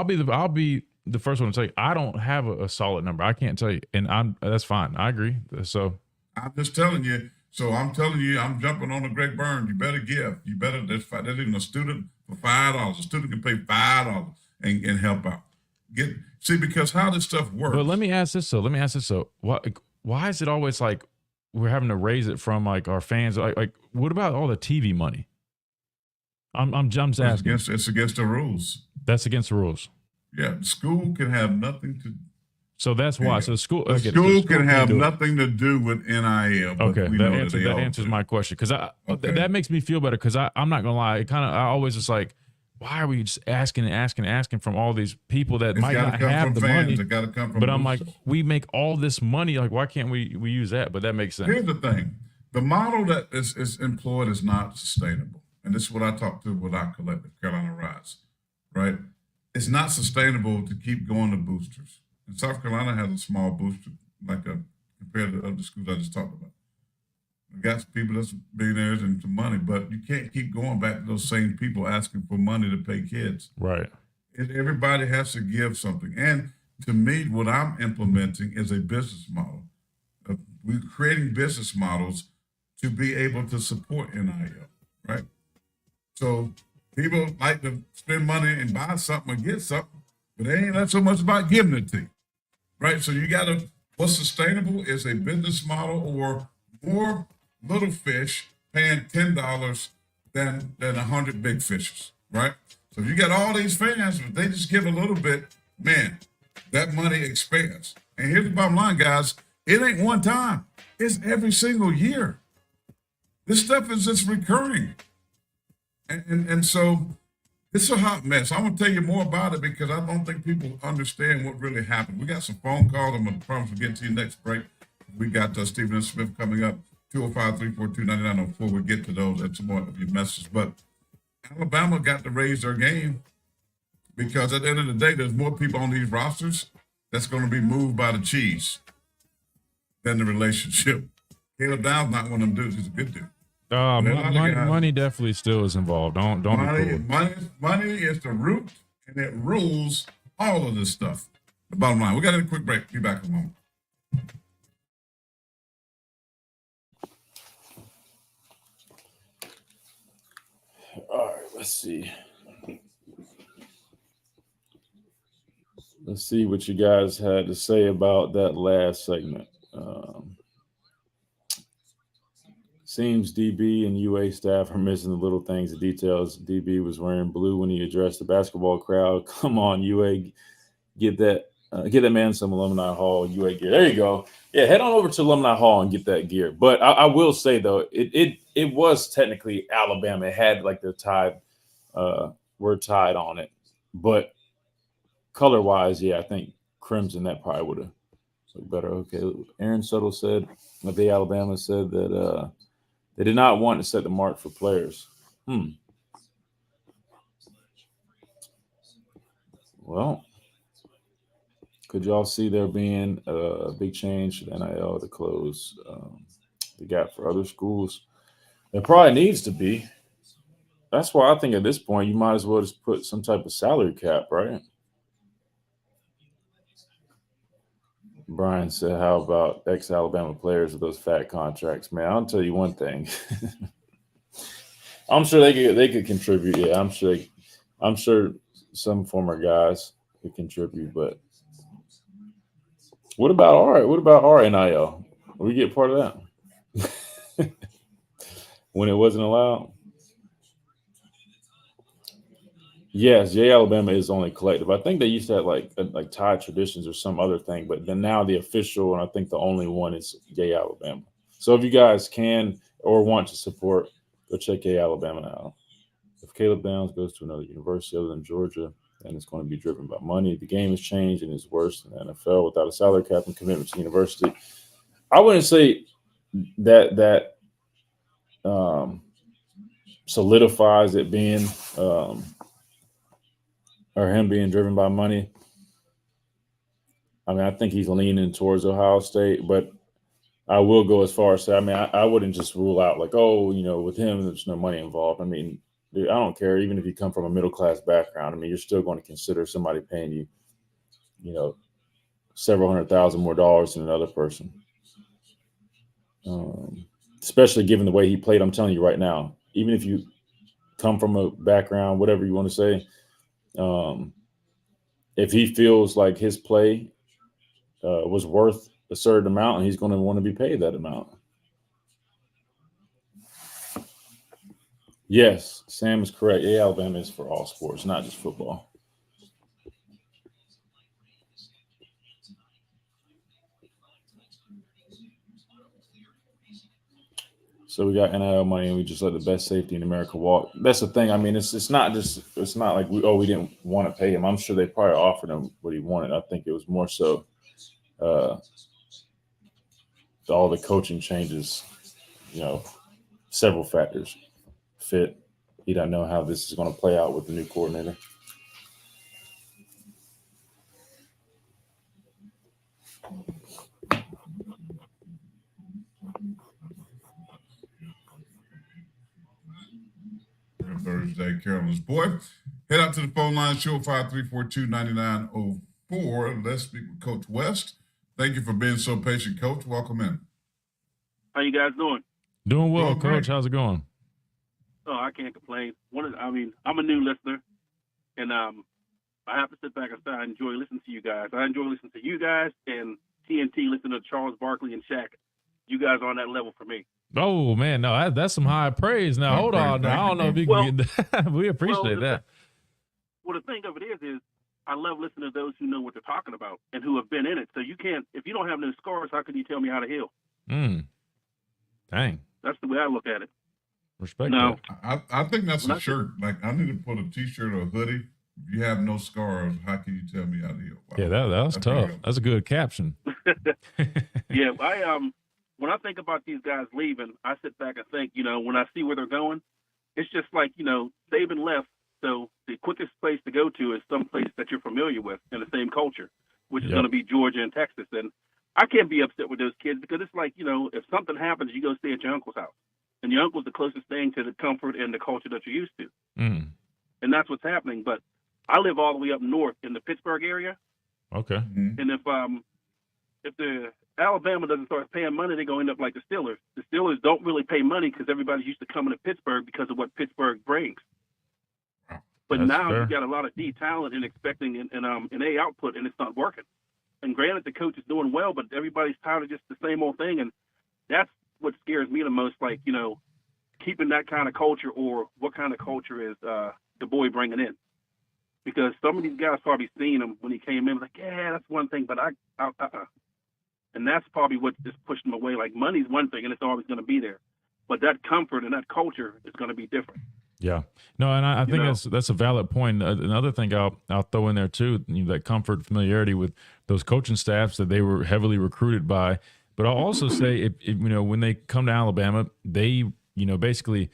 be the first one to tell you I don't have a solid number. I can't tell you, and that's fine. I agree. So I'm just telling you. So I'm telling you, I'm jumping on the Greg Burns. You better give. You better. There's even a student for $5. A student can pay $5 and help out. Because how this stuff works. But let me ask this. So why is it always like we're having to raise it from like our fans? Like what about all the TV money? I'm just asking. It's against the rules. That's against the rules. Yeah, the school can have nothing to. So that's why. So the school can have nothing to do with NIL. Okay, that answers my question because that makes me feel better because I'm not gonna lie. I always just like, why are we just asking from all these people that might not have the money? It got to come from. But I'm like, we make all this money. Like, why can't we use that? But that makes sense. Here's the thing: the model that is employed is not sustainable, and this is what I talked to with our collective, Carolina Rise. Right? It's not sustainable to keep going to boosters. And South Carolina has a small booster, compared to other schools I just talked about. We got some people that's billionaires and some money, but you can't keep going back to those same people asking for money to pay kids. Right. Everybody has to give something. And to me, what I'm implementing is a business model. We're creating business models to be able to support NIL, right? So people like to spend money and buy something or get something, but they ain't not so much about giving it to you, right? So you got to, what's sustainable is a business model or more little fish paying $10 than 100 big fishes, right? So if you got all these fans, but they just give a little bit, man, that money expands. And here's the bottom line, guys. It ain't one time. It's every single year. This stuff is just recurring. And so it's a hot mess. I'm going to tell you more about it because I don't think people understand what really happened. We got some phone calls. I'm going to promise we'll get to you next break. We got Stephen and Smith coming up, 205-342-9904. We'll get to those and some more of your messages. But Alabama got to raise their game because at the end of the day, there's more people on these rosters that's going to be moved by the cheese than the relationship. Caleb Downs not one of them dudes. He's a good dude. Money definitely still is involved. Don't money is the root, and it rules all of this stuff. The bottom line. We got a quick break. Be back in a moment. All right, let's see. Let's see what you guys had to say about that last segment. Seems DB and UA staff are missing the little things, the details. DB was wearing blue when he addressed the basketball crowd. Come on, UA, get that man some Alumni Hall UA gear. There you go. Yeah, head on over to Alumni Hall and get that gear. But I will say though, it was technically Alabama. It had like the tied, word tied on it. But color wise, yeah, I think crimson that probably would have looked better. Okay, Aaron Suttle said that the Alabama said that they did not want to set the mark for players. Well, could y'all see there being a big change to the NIL to close the gap for other schools? There probably needs to be. That's why I think at this point you might as well just put some type of salary cap, right? Brian said, how about ex-Alabama players with those fat contracts? Man, I'll tell you one thing. I'm sure they could contribute. Yeah, I'm sure some former guys could contribute, but what about our NIL? We get part of that when it wasn't allowed. Yes, Yay Alabama is only collective. I think they used to have like Tide Traditions or some other thing, but then now the official and I think the only one is Yay Alabama. So if you guys can or want to support, go check Yay Alabama out. If Caleb Downs goes to another university other than Georgia, then it's going to be driven by money. The game has changed and is worse than the NFL without a salary cap and commitment to the university. I wouldn't say that solidifies it being or him being driven by money. I mean, I think he's leaning towards Ohio State, but I will go as far as say, I mean, I wouldn't just rule out like, oh, with him, there's no money involved. I mean, dude, I don't care. Even if you come from a middle-class background, I mean, you're still going to consider somebody paying you, several $100,000 more dollars than another person. Especially given the way he played, I'm telling you right now, even if you come from a background, whatever you want to say, if he feels like his play was worth a certain amount, and he's going to want to be paid that amount. Yes, Sam is correct. Yeah, Alabama is for all sports, not just football. So we got NIL money, and we just let the best safety in America walk. That's the thing. I mean, it's not like we didn't want to pay him. I'm sure they probably offered him what he wanted. I think it was more so all the coaching changes. Several factors. Fit. He doesn't know how this is going to play out with the new coordinator. Thursday, Carolyn's boy. Head out to the phone line, show 5342-9904. Let's speak with Coach West. Thank you for being so patient, Coach. Welcome in. How you guys doing? Doing well, Doing Coach. great. How's it going? Oh, I can't complain. I'm a new listener, and I have to sit back and say I enjoy listening to you guys. I enjoy listening to you guys and TNT, listening to Charles Barkley and Shaq. You guys are on that level for me. Oh, man, no, that's some high praise. Now, hold on. Now, I don't know if you can get that. We appreciate that. Well, the thing of it is I love listening to those who know what they're talking about and who have been in it. So you can't, if you don't have no scars, how can you tell me how to heal? Dang. That's the way I look at it. Respect No. that. I think that's a shirt. Like, I need to put a T-shirt or a hoodie. If you have no scars, how can you tell me how to heal? Wow. Yeah, that was tough. Real. That's a good caption. Yeah, when I think about these guys leaving, I sit back and think, when I see where they're going, it's just like, Saban left, so the quickest place to go to is some place that you're familiar with in the same culture, which is going to be Georgia and Texas. And I can't be upset with those kids because it's like, if something happens, you go stay at your uncle's house. And your uncle's the closest thing to the comfort and the culture that you're used to. And that's what's happening. But I live all the way up north in the Pittsburgh area. Okay. And if the Alabama doesn't start paying money, they're going to end up like the Steelers. The Steelers don't really pay money because everybody's used to coming to Pittsburgh because of what Pittsburgh brings. But That's now fair. you've got a lot of D talent and expecting an A output, and it's not working. And granted, the coach is doing well, but everybody's tired of just the same old thing. And that's what scares me the most, like, keeping that kind of culture, or what kind of culture is DeBoer bringing in. Because some of these guys probably seen him when he came in, like, yeah, that's one thing, but and that's probably what just pushed him away. Like, money's one thing, and it's always going to be there. But that comfort and that culture is going to be different. Yeah. No, and I think that's a valid point. Another thing I'll throw in there too, that comfort, familiarity with those coaching staffs that they were heavily recruited by. But I'll also say, when they come to Alabama, they, basically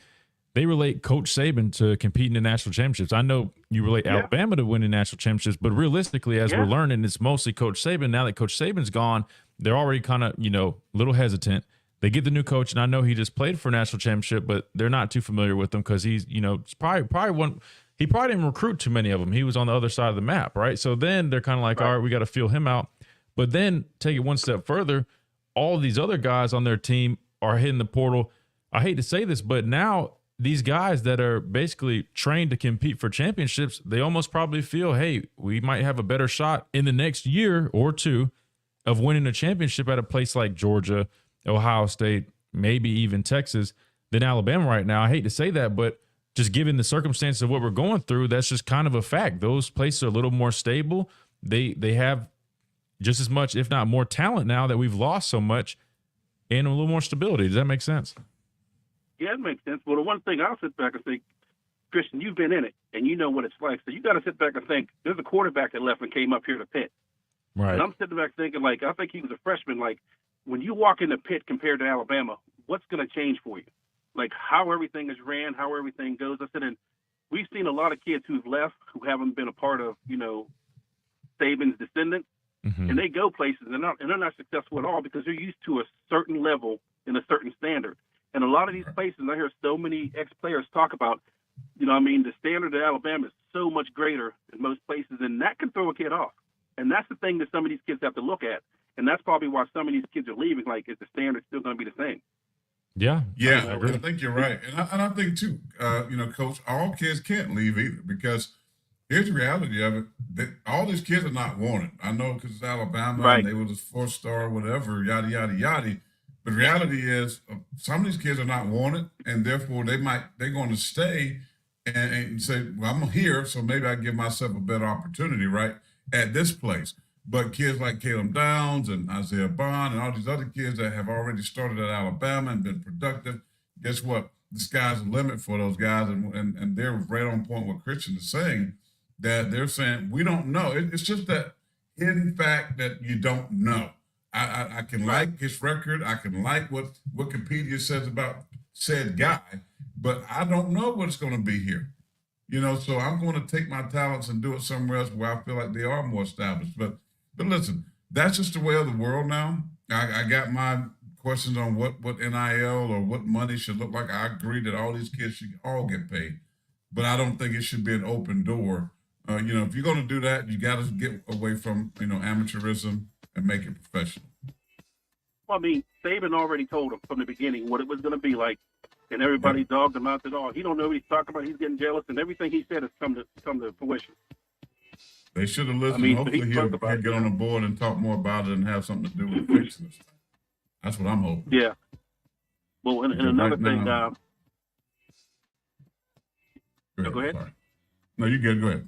they relate Coach Saban to competing in national championships. I know you relate Alabama to winning national championships, but realistically, as we're learning, it's mostly Coach Saban. Now that Coach Saban's gone, they're already kind of, a little hesitant. They get the new coach, and I know he just played for a national championship, but they're not too familiar with him because he's, it's probably one. He probably didn't recruit too many of them. He was on the other side of the map, right? So then they're kind of like, all right, we got to feel him out. But then take it one step further. All these other guys on their team are hitting the portal. I hate to say this, but now these guys that are basically trained to compete for championships, they almost probably feel, hey, we might have a better shot in the next year or two of winning a championship at a place like Georgia, Ohio State, maybe even Texas, than Alabama right now. I hate to say that, but just given the circumstances of what we're going through, that's just kind of a fact. Those places are a little more stable. They have just as much, if not more talent now that we've lost so much, and a little more stability. Does that make sense? Yeah, it makes sense. Well, the one thing I'll sit back and think, Christian, you've been in it, and you know what it's like. So you got to sit back and think, there's a quarterback that left and came up here to Pitt. Right. And I'm sitting back thinking, like, I think he was a freshman. Like, when you walk into Pitt compared to Alabama, what's going to change for you? Like, how everything is ran, how everything goes. I said, and we've seen a lot of kids who've left who haven't been a part of, Saban's descendants, and they go places and they're not successful at all because they're used to a certain level and a certain standard. And a lot of these places, I hear so many ex-players talk about, the standard at Alabama is so much greater than most places, and that can throw a kid off. And that's the thing that some of these kids have to look at. And that's probably why some of these kids are leaving. Like, is the standard still going to be the same? Yeah. I think you're right. And I think, too, Coach, all kids can't leave either because here's the reality of it. All these kids are not wanted. I know because it's Alabama and they were just 4-star, whatever, yada, yada, yada. But the reality is some of these kids are not wanted, and therefore they're going to stay and say, well, I'm here, so maybe I give myself a better opportunity, right, at this place. But kids like Caleb Downs and Isaiah Bond and all these other kids that have already started at Alabama and been productive, guess what? The sky's the limit for those guys, and they're right on point what Christian is saying, that they're saying, we don't know. It's just that hidden fact that you don't know. I can like his record. I can like what Wikipedia says about said guy, but I don't know what it's going to be here. So I'm going to take my talents and do it somewhere else where I feel like they are more established. But listen, that's just the way of the world now. I got my questions on what NIL or what money should look like. I agree that all these kids should all get paid, but I don't think it should be an open door. If you're going to do that, you got to get away from, amateurism and make it professional. Well, Saban already told him from the beginning what it was going to be like, and everybody dogged him out at all. He don't know what he's talking about. He's getting jealous, and everything he said has come to fruition. They should have listened. Hopefully he'll get on the board and talk more about it and have something to do with fixing this thing. That's what I'm hoping. Yeah. Well, and another thing. Go ahead. Sorry. No, you good. Go ahead.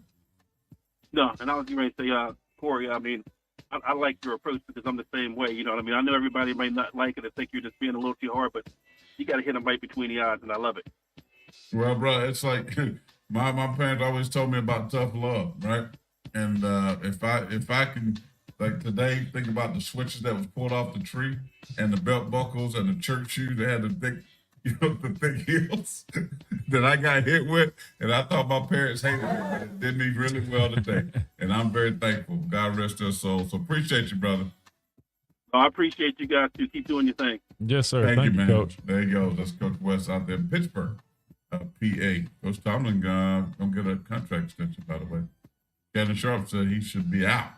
No, and I was going to say, Corey, I like your approach because I'm the same way. You know what I mean? I know everybody may not like it and think you're just being a little too hard, but you got to hit them right between the eyes, and I love it. Well, bro, it's like my parents always told me about tough love, right? And if I can, like today, think about the switches that was pulled off the tree and the belt buckles and the church shoes that had the thick, the thick heels that I got hit with, and I thought my parents hated me, but it did me really well today, and I'm very thankful. God rest their soul. So appreciate you, brother. Oh, I appreciate you guys too. Keep doing your thing. Yes, sir. Thank you, man. Coach. There you go. That's Coach West out there in Pittsburgh, PA. Coach Tomlin gonna get a contract extension, by the way. Shannon Sharp said he should be out.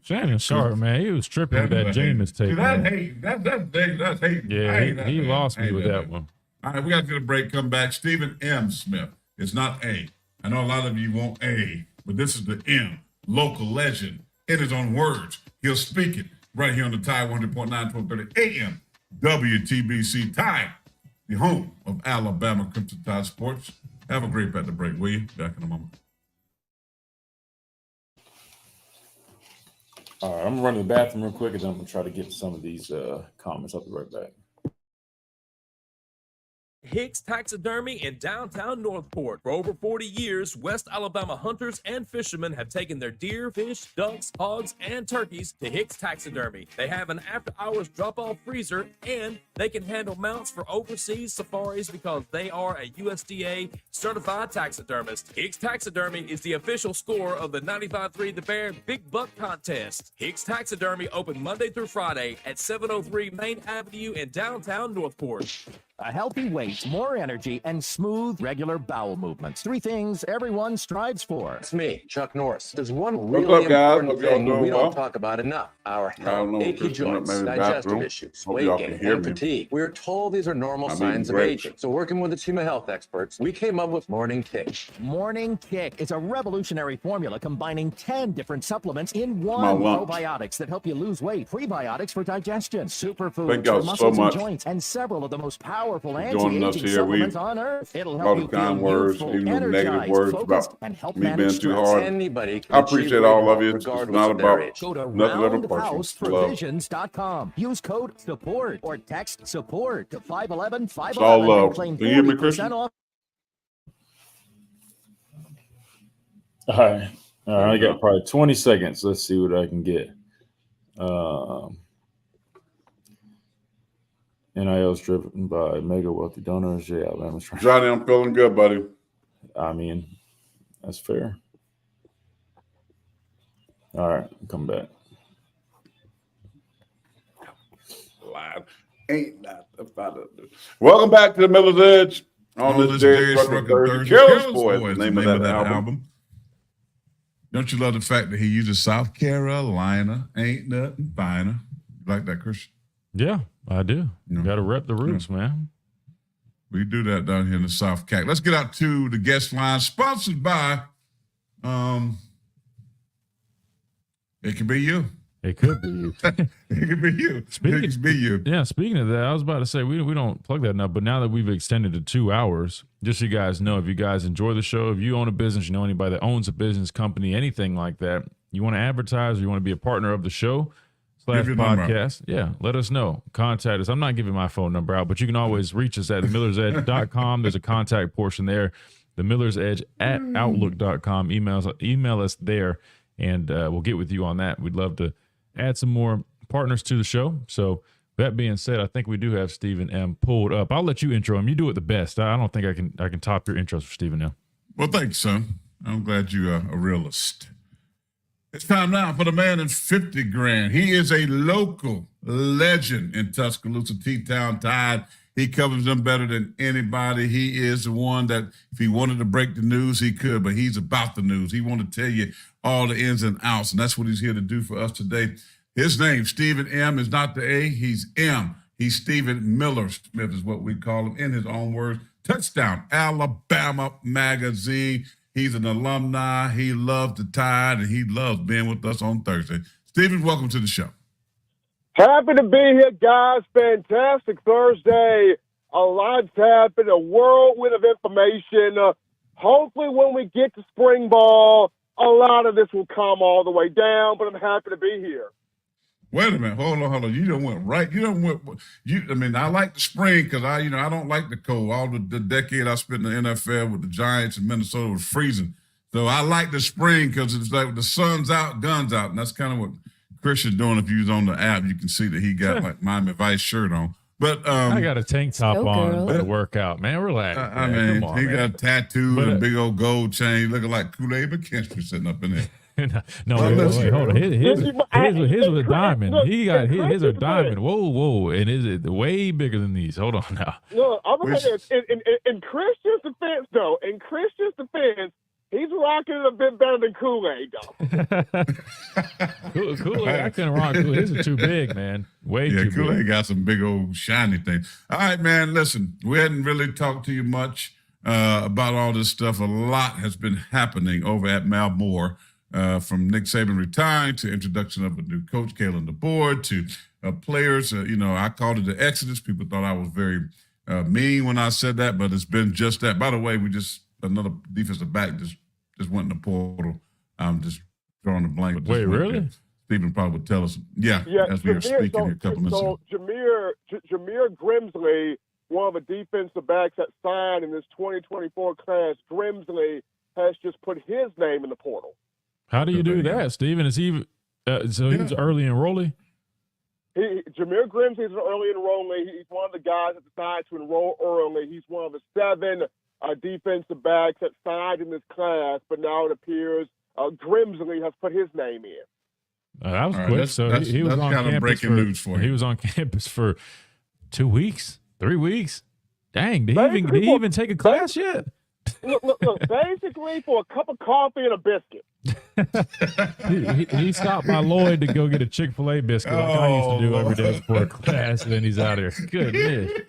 Shannon Sharp, man, he was tripping with that Jameis tape. That's hate. Yeah, he lost me with that one. All right, we got to get a break. Come back. Stephen M. Smith. It's not A. I know a lot of you want A, but this is the M. Local legend. In his own words, he'll speak it right here on the Tide 100.9, 1230 AM. WTBC Tide, the home of Alabama Crimson Tide Sports. Have a great bet to break, will you? Back in a moment. All right, I'm gonna run to the bathroom real quick, and then I'm gonna try to get to some of these comments. I'll be right back. Hicks Taxidermy in downtown Northport. For over 40 years, West Alabama hunters and fishermen have taken their deer, fish, ducks, hogs, and turkeys to Hicks Taxidermy. They have an after-hours drop-off freezer, and they can handle mounts for overseas safaris because they are a USDA certified taxidermist. Hicks Taxidermy is the official scorer of the 95.3 The Bear Big Buck Contest. Hicks Taxidermy open Monday through Friday at 703 Main Avenue in downtown Northport. A healthy weight, more energy, and smooth, regular bowel movements. 3 things everyone strives for. It's me, Chuck Norris. There's one really important thing we don't talk about enough. Our health, achy joints, digestive issues, weight gain, and fatigue. We're told these are normal signs of aging. So working with a team of health experts, we came up with Morning Kick. Morning Kick is a revolutionary formula combining 10 different supplements in one. Probiotics that help you lose weight, prebiotics for digestion, superfoods for muscles and joints, and several of the most powerful powerful joining us anti-aging here. supplement on earth. It'll All help the you feel kind words, youthful, even the negative energized, words focused, about and help me being manage too stress. hard. Anybody can I appreciate achieve all weight of you. loss It's regardless not of their about age. Go to nothing ever personal. Love. roundhouseprovisions.com. Use code SUPPORT or text SUPPORT to 511 It's all 511 love. and claim Can you hear me, 40% Christian? off. All right. I got probably 20 seconds. Let's see what I can get. NIL is driven by mega wealthy donors. Yeah, Alabama's trying. Johnny, I'm feeling good, buddy. I mean, that's fair. All right, come back. Live. Ain't not about it. Welcome back to the Miller's Edge on this Darius Rucker Thursday. Careless Boy is the name of that album. Don't you love the fact that he uses South Carolina? Ain't nothing finer. You like that, Christian? Yeah, I do. You got to rep the roots, man. We do that down here in the South Cac. Let's get out to the guest line, sponsored by, it could be you. It could be you. It could be you. It could be you. Yeah, speaking of that, I was about to say, we don't plug that enough, but now that we've extended to 2 hours, just so you guys know, if you guys enjoy the show, if you own a business, you know anybody that owns a business, company, anything like that, you want to advertise or you want to be a partner of the show / podcast, yeah, let us know. Contact us. I'm not giving my phone number out, but you can always reach us at themillersedge.com. There's a contact portion there. The Miller's Edge at outlook.com. Email us there, and we'll get with you on that. We'd love to add some more partners to the show. So that being said, I think we do have Stephen M pulled up. I'll let you intro him. You do it the best. I don't think I can top your intros for Stephen M. Well, thanks, son. I'm glad you're a realist. It's time now for the man in 50 grand. He is a local legend in Tuscaloosa, T-Town Tide. He covers them better than anybody. He is the one that if he wanted to break the news, he could, but he's about the news. He wanted to tell you all the ins and outs, and that's what he's here to do for us today. His name, Stephen M, is not the A, he's M. He's Stephen Miller Smith is what we call him in his own words. Touchdown, Alabama Magazine. He's an alumni. He loves the Tide, and he loves being with us on Thursday. Stephen, welcome to the show. Happy to be here, guys. Fantastic Thursday. A lot's happened, a whirlwind of information. Hopefully when we get to spring ball, a lot of this will calm all the way down, but I'm happy to be here. Wait a minute. Hold on. You done went right. I mean, I like the spring because I don't like the cold. All the decade I spent in the NFL with the Giants in Minnesota was freezing. So I like the spring because it's like the sun's out, guns out. And that's kind of what Christian's doing. If you was on the app, you can see that he got like Miami Vice shirt on. But I got a tank top on for the workout, man. Relax. I mean, he got a tattoo and a big old gold chain looking like Kool-Aid McKinstry sitting up in there. No, wait, hold on. His was a diamond. He got his a diamond. Whoa, and is it way bigger than these? Hold on now. Look, I'm gonna say this. In Christian's defense, though, he's rocking it a bit better than Kool-Aid, though. Kool-Aid, I couldn't rock Kool-Aid. His is too big, man. Way too big. Kool-Aid got some big old shiny things. All right, man, listen, we hadn't really talked to you much about all this stuff. A lot has been happening over at Malmore. From Nick Saban retiring to introduction of a new coach, Kalen DeBoer, to players. I called it the Exodus. People thought I was very mean when I said that, but it's been just that. By the way, another defensive back just went in the portal. I'm just drawing a blank. Wait, really? Stephen probably would tell us. Yeah, as we were speaking here a couple minutes ago. Jameer Grimsley, one of the defensive backs that signed in this 2024 class, Grimsley has just put his name in the portal. How do you do that, Stephen? Is he he was early enrollee? Jameer Grimsley is an early enrollee. He's one of the guys that decided to enroll early. He's one of the 7 defensive backs that signed in this class, but now it appears Grimsley has put his name in. That was quick. So he was on campus breaking news for you. He was on campus for 2 weeks, 3 weeks. Dang, did he even take a class yet? Look, basically for a cup of coffee and a biscuit. he stopped by Lloyd to go get a Chick-fil-A biscuit like I used to do every day before class, and then he's out here. Goodness.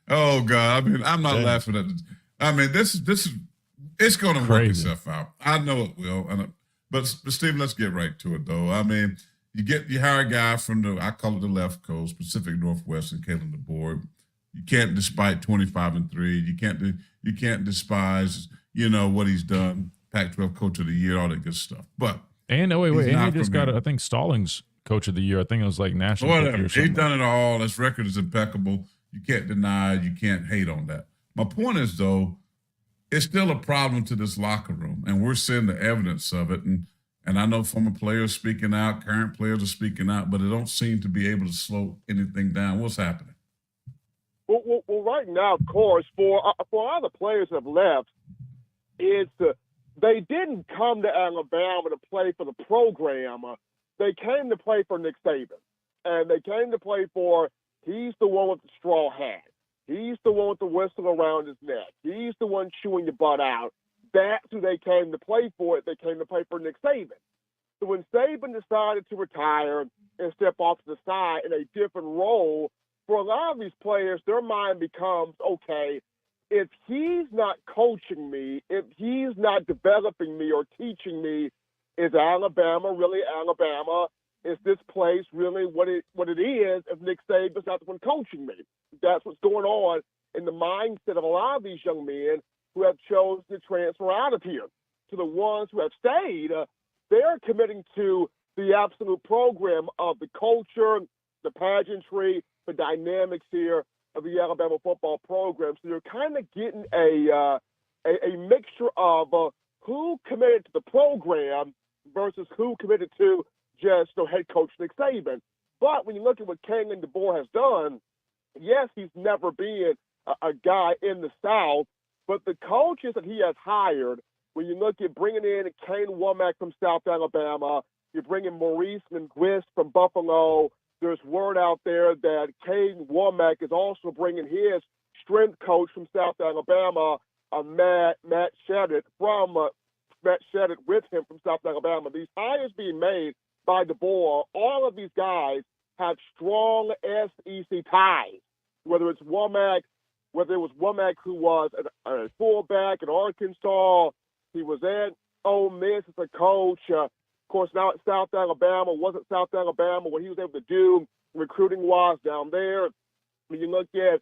Oh, God. I mean, I'm not laughing at this. I mean, this is it's going to work itself out. I know it will. But Steve, let's get right to it, though. I mean, you hire a guy from I call it the left coast, Pacific Northwest, and Kalen DeBoer. You can't despite 25-3. You can't despise, what he's done. Pac-12 Coach of the Year, all that good stuff. But and wait, and he just got it. I think Stallings Coach of the Year. I think it was like national. Whatever. Or He's done it all. His record is impeccable. You can't deny it. You can't hate on that. My point is, though, it's still a problem to this locker room, and we're seeing the evidence of it. And I know former players speaking out, current players are speaking out, but it don't seem to be able to slow anything down. What's happening? Well, right now, of course, for all the players that have left, they didn't come to Alabama to play for the program. They came to play for Nick Saban, and they came to play for. He's the one with the straw hat. He's the one with the whistle around his neck. He's the one chewing your butt out. That's who they came to play for. They came to play for Nick Saban. So when Saban decided to retire and step off to the side in a different role, for a lot of these players, their mind becomes, okay, if he's not coaching me, if he's not developing me or teaching me, is Alabama really Alabama? Is this place really what it is if Nick Saban's not the one coaching me? That's what's going on in the mindset of a lot of these young men who have chosen to transfer out of here. To the ones who have stayed, they're committing to the absolute program of the culture, the pageantry, the dynamics here of the Alabama football program. So you're kind of getting a mixture of who committed to the program versus who committed to just head coach Nick Saban. But when you look at what Kalen DeBoer has done, yes, he's never been a guy in the South, but the coaches that he has hired, when you look at bringing in Kane Womack from South Alabama, you're bringing Maurice Linguist from Buffalo. There's word out there that Kane Womack is also bringing his strength coach from South Alabama, Matt Shedid with him from South Alabama. These hires being made by DeBoer, all of these guys have strong SEC ties, whether it's Womack, whether it was Womack who was a fullback in Arkansas, he was at Ole Miss as a coach, of course now at South Alabama, wasn't South Alabama what he was able to do recruiting-wise down there. When you look at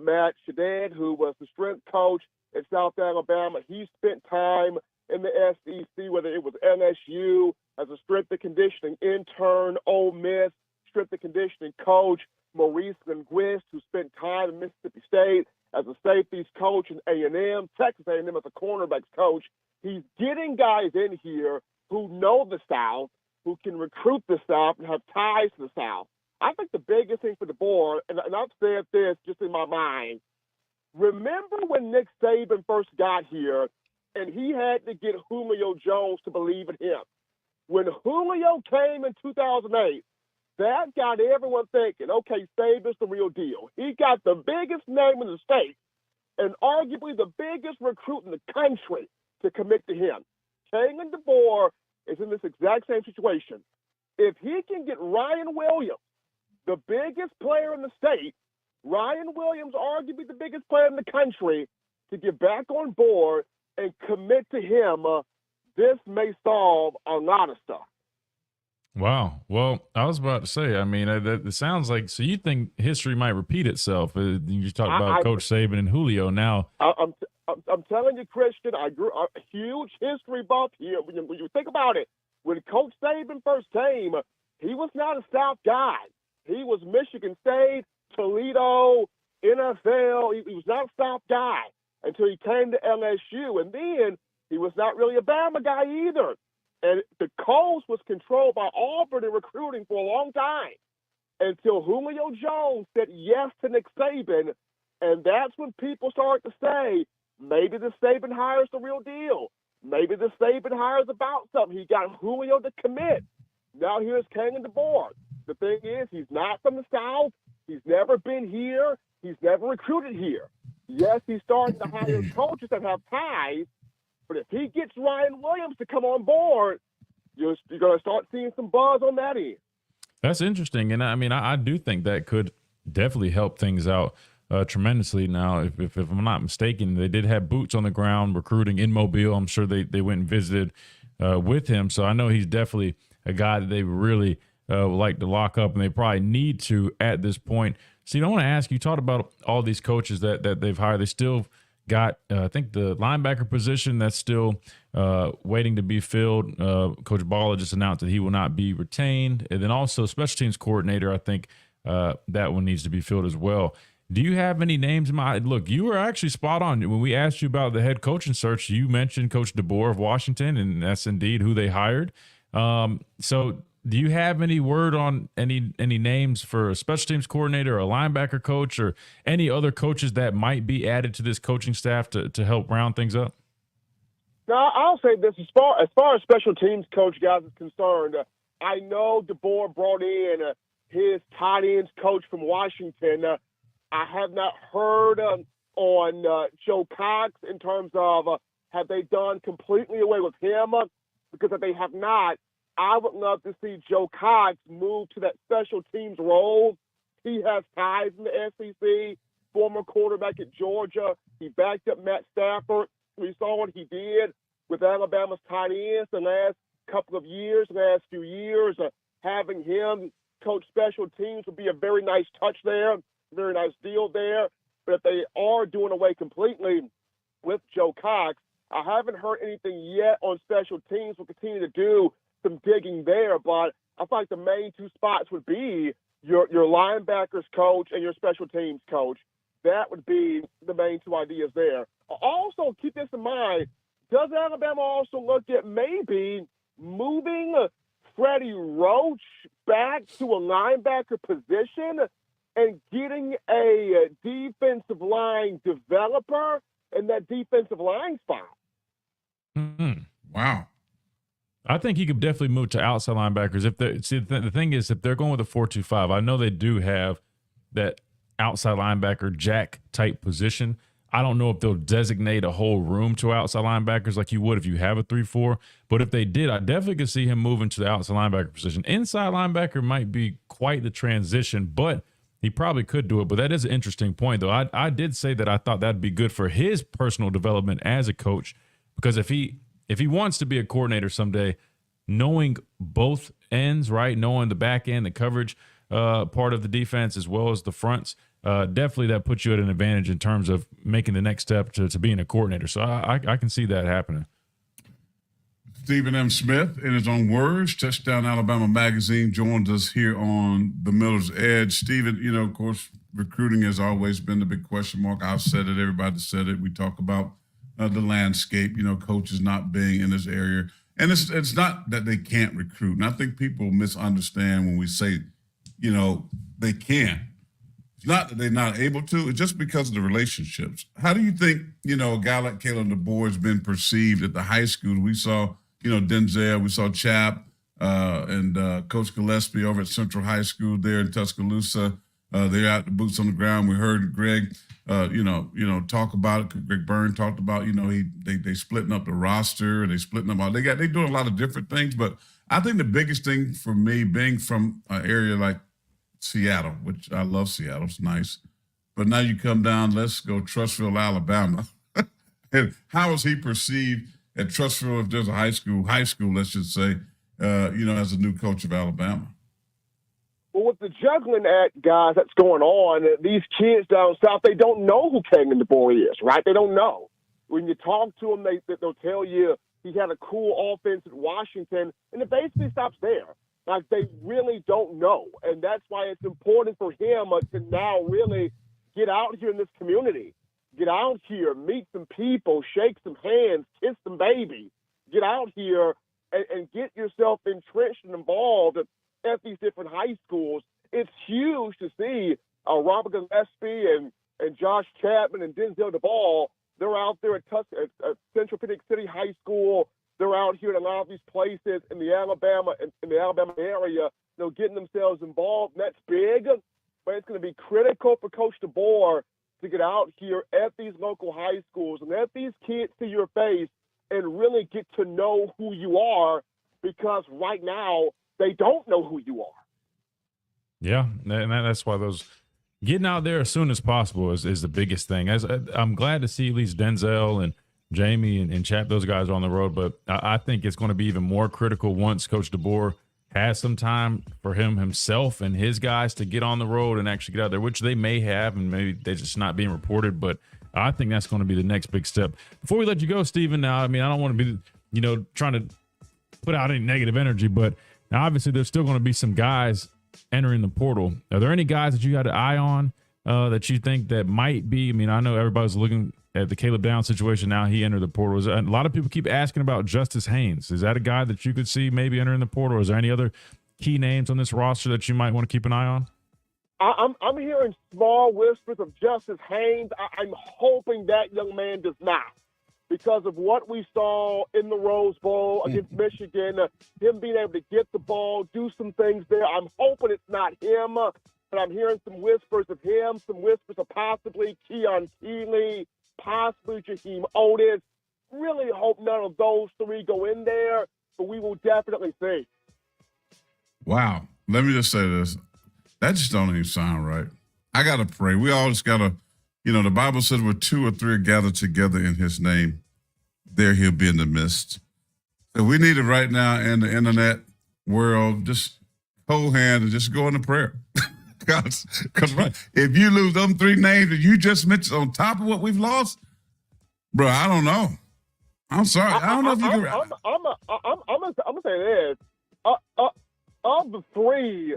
Matt Shedid, who was the strength coach at South Alabama, he spent time in the SEC, whether it was LSU as a strength and conditioning intern, Ole Miss, strength and conditioning coach, Maurice Linguist, who spent time in Mississippi State as a safeties coach in A&M, Texas A&M as a cornerbacks coach. He's getting guys in here who know the South, who can recruit the South and have ties to the South. I think the biggest thing for DeBoer, and I've said this just in my mind, remember when Nick Saban first got here and he had to get Julio Jones to believe in him? When Julio came in 2008, that got everyone thinking, okay, Saban's the real deal. He got the biggest name in the state and arguably the biggest recruit in the country to commit to him. Kalen DeBoer is in this exact same situation. If he can get Ryan Williams, the biggest player in the state, Ryan Williams, arguably the biggest player in the country, to get back on board and commit to him, this may solve a lot of stuff. Wow. Well, I was about to say, I mean, it sounds like, so you think history might repeat itself. You talked about Coach Saban and Julio now. I'm telling you, Christian, I grew a huge history buff here. When you think about it, when Coach Saban first came, he was not a South guy. He was Michigan State, Toledo, NFL. He was not a South guy until he came to LSU. And then he was not really a Bama guy either. And the coast was controlled by Auburn in recruiting for a long time until Julio Jones said yes to Nick Saban. And that's when people start to say, maybe the Saban hire's the real deal. Maybe the Saban hire's about something. He got Julio to commit. Now here's Kalen DeBoer. The thing is, he's not from the South. He's never been here. He's never recruited here. Yes, he's starting to hire coaches that have ties. But if he gets Ryan Williams to come on board, you're going to start seeing some buzz on that end. That's interesting. And I mean, I do think that could definitely help things out tremendously. Now, if I'm not mistaken, they did have boots on the ground recruiting in Mobile. I'm sure they went and visited with him. So I know he's definitely a guy that they really would like to lock up, and they probably need to at this point. Steve, I want to ask you, talked about all these coaches that they've hired. They still got, I think, the linebacker position that's still waiting to be filled. Coach Balla just announced that he will not be retained. And then also special teams coordinator, I think that one needs to be filled as well. Do you have any names in mind? Look, you were actually spot on. When we asked you about the head coaching search, you mentioned Coach DeBoer of Washington, and that's indeed who they hired. So do you have any word on any names for a special teams coordinator or a linebacker coach or any other coaches that might be added to this coaching staff to help round things up? Now, I'll say this. As far as special teams coach, guys, is concerned, I know DeBoer brought in his tight ends coach from Washington. I have not heard on Joe Cox in terms of have they done completely away with him, because if they have not, I would love to see Joe Cox move to that special teams role. He has ties in the SEC, former quarterback at Georgia. He backed up Matt Stafford. We saw what he did with Alabama's tight ends the last few years. Having him coach special teams would be a very nice touch there, very nice deal there. But if they are doing away completely with Joe Cox, I haven't heard anything yet on special teams. We'll continue to do some digging there, but I feel like the main two spots would be your linebackers coach and your special teams coach. That would be the main two ideas there. Also, keep this in mind, does Alabama also look at maybe moving Freddie Roach back to a linebacker position and getting a defensive line developer in that defensive line spot? Wow. I think he could definitely move to outside linebackers. The thing is, if they're going with a 4-2-5, I know they do have that outside linebacker jack type position. I don't know if they'll designate a whole room to outside linebackers like you would if you have a 3-4. But if they did, I definitely could see him moving to the outside linebacker position. Inside linebacker might be quite the transition, but he probably could do it. But that is an interesting point, though. I did say that I thought that'd be good for his personal development as a coach, because if he wants to be a coordinator someday, knowing both ends, right, knowing the back end, the coverage part of the defense as well as the fronts, definitely that puts you at an advantage in terms of making the next step to being a coordinator. So I can see that happening. Stephen M. Smith, in his own words, Touchdown Alabama Magazine, joins us here on the Miller's Edge. Stephen, of course, recruiting has always been the big question mark. I've said it. Everybody said it. We talk about the landscape, coaches not being in this area. And it's not that they can't recruit. And I think people misunderstand when we say, they can't. It's not that they're not able to. It's just because of the relationships. How do you think, a guy like Caleb DeBoer has been perceived at the high school? We saw, Denzel, we saw Chap and Coach Gillespie over at Central High School there in Tuscaloosa. They're out the boots on the ground. We heard Greg talk about it. Greg Byrne talked about, they splitting up the roster, they splitting up they're doing a lot of different things. But I think the biggest thing for me, being from an area like Seattle, which I love Seattle, it's nice. But now you come down, let's go Trussville, Alabama. And how is he perceived at Trussville, if there's a high school, let's just say, as a new coach of Alabama? Well, with the juggling act, guys, that's going on, these kids down south, they don't know who Caleb DeBoer is, right? They don't know. When you talk to them, they'll tell you he had a cool offense at Washington, and it basically stops there. Like, they really don't know, and that's why it's important for him to now really get out here in this community. Get out here, meet some people, shake some hands, kiss some babies. Get out here and get yourself entrenched and involved at these different high schools. It's huge to see Robert Gillespie and Josh Chapman and Denzel DeBoer. They're out there at Central Phoenix City High School. They're out here at a lot of these places in the Alabama area, getting themselves involved. And that's big, but it's going to be critical for Coach DeBoer to get out here at these local high schools and let these kids see your face and really get to know who you are, because right now they don't know who you are. Yeah, and that's why those getting out there as soon as possible is the biggest thing. I'm glad to see at least Denzel and Jamie and Chap, those guys are on the road, but I think it's going to be even more critical once Coach DeBoer has some time for himself and his guys to get on the road and actually get out there, which they may have, and maybe they're just not being reported. But I think that's going to be the next big step. Before we let you go, Stephen, now, I mean, I don't want to be, trying to put out any negative energy, but now obviously there's still going to be some guys entering the portal. Are there any guys that you got an eye on that you think that might be? I mean, I know everybody's looking at the Caleb Downs situation. Now he entered the portal. A lot of people keep asking about Justice Haynes. Is that a guy that you could see maybe entering the portal? Or is there any other key names on this roster that you might want to keep an eye on? I'm hearing small whispers of Justice Haynes. I'm hoping that young man does not, because of what we saw in the Rose Bowl against Michigan, him being able to get the ball, do some things there. I'm hoping it's not him, but I'm hearing some whispers of him, some whispers of possibly Keon Keeley, possibly Jaheim Otis. Really hope none of those three go in there, but we will definitely see. Wow. Let me just say this. That just don't even sound right. I got to pray. We all just got to, the Bible says where 2 or 3 are gathered together in his name, there he'll be in the midst. So we need it right now in the internet world. Just hold hands and just go into prayer. Because right, if you lose them 3 names that you just mentioned on top of what we've lost, bro, I don't know. I'm sorry. I don't know if you can. I'm gonna say this. Of the 3,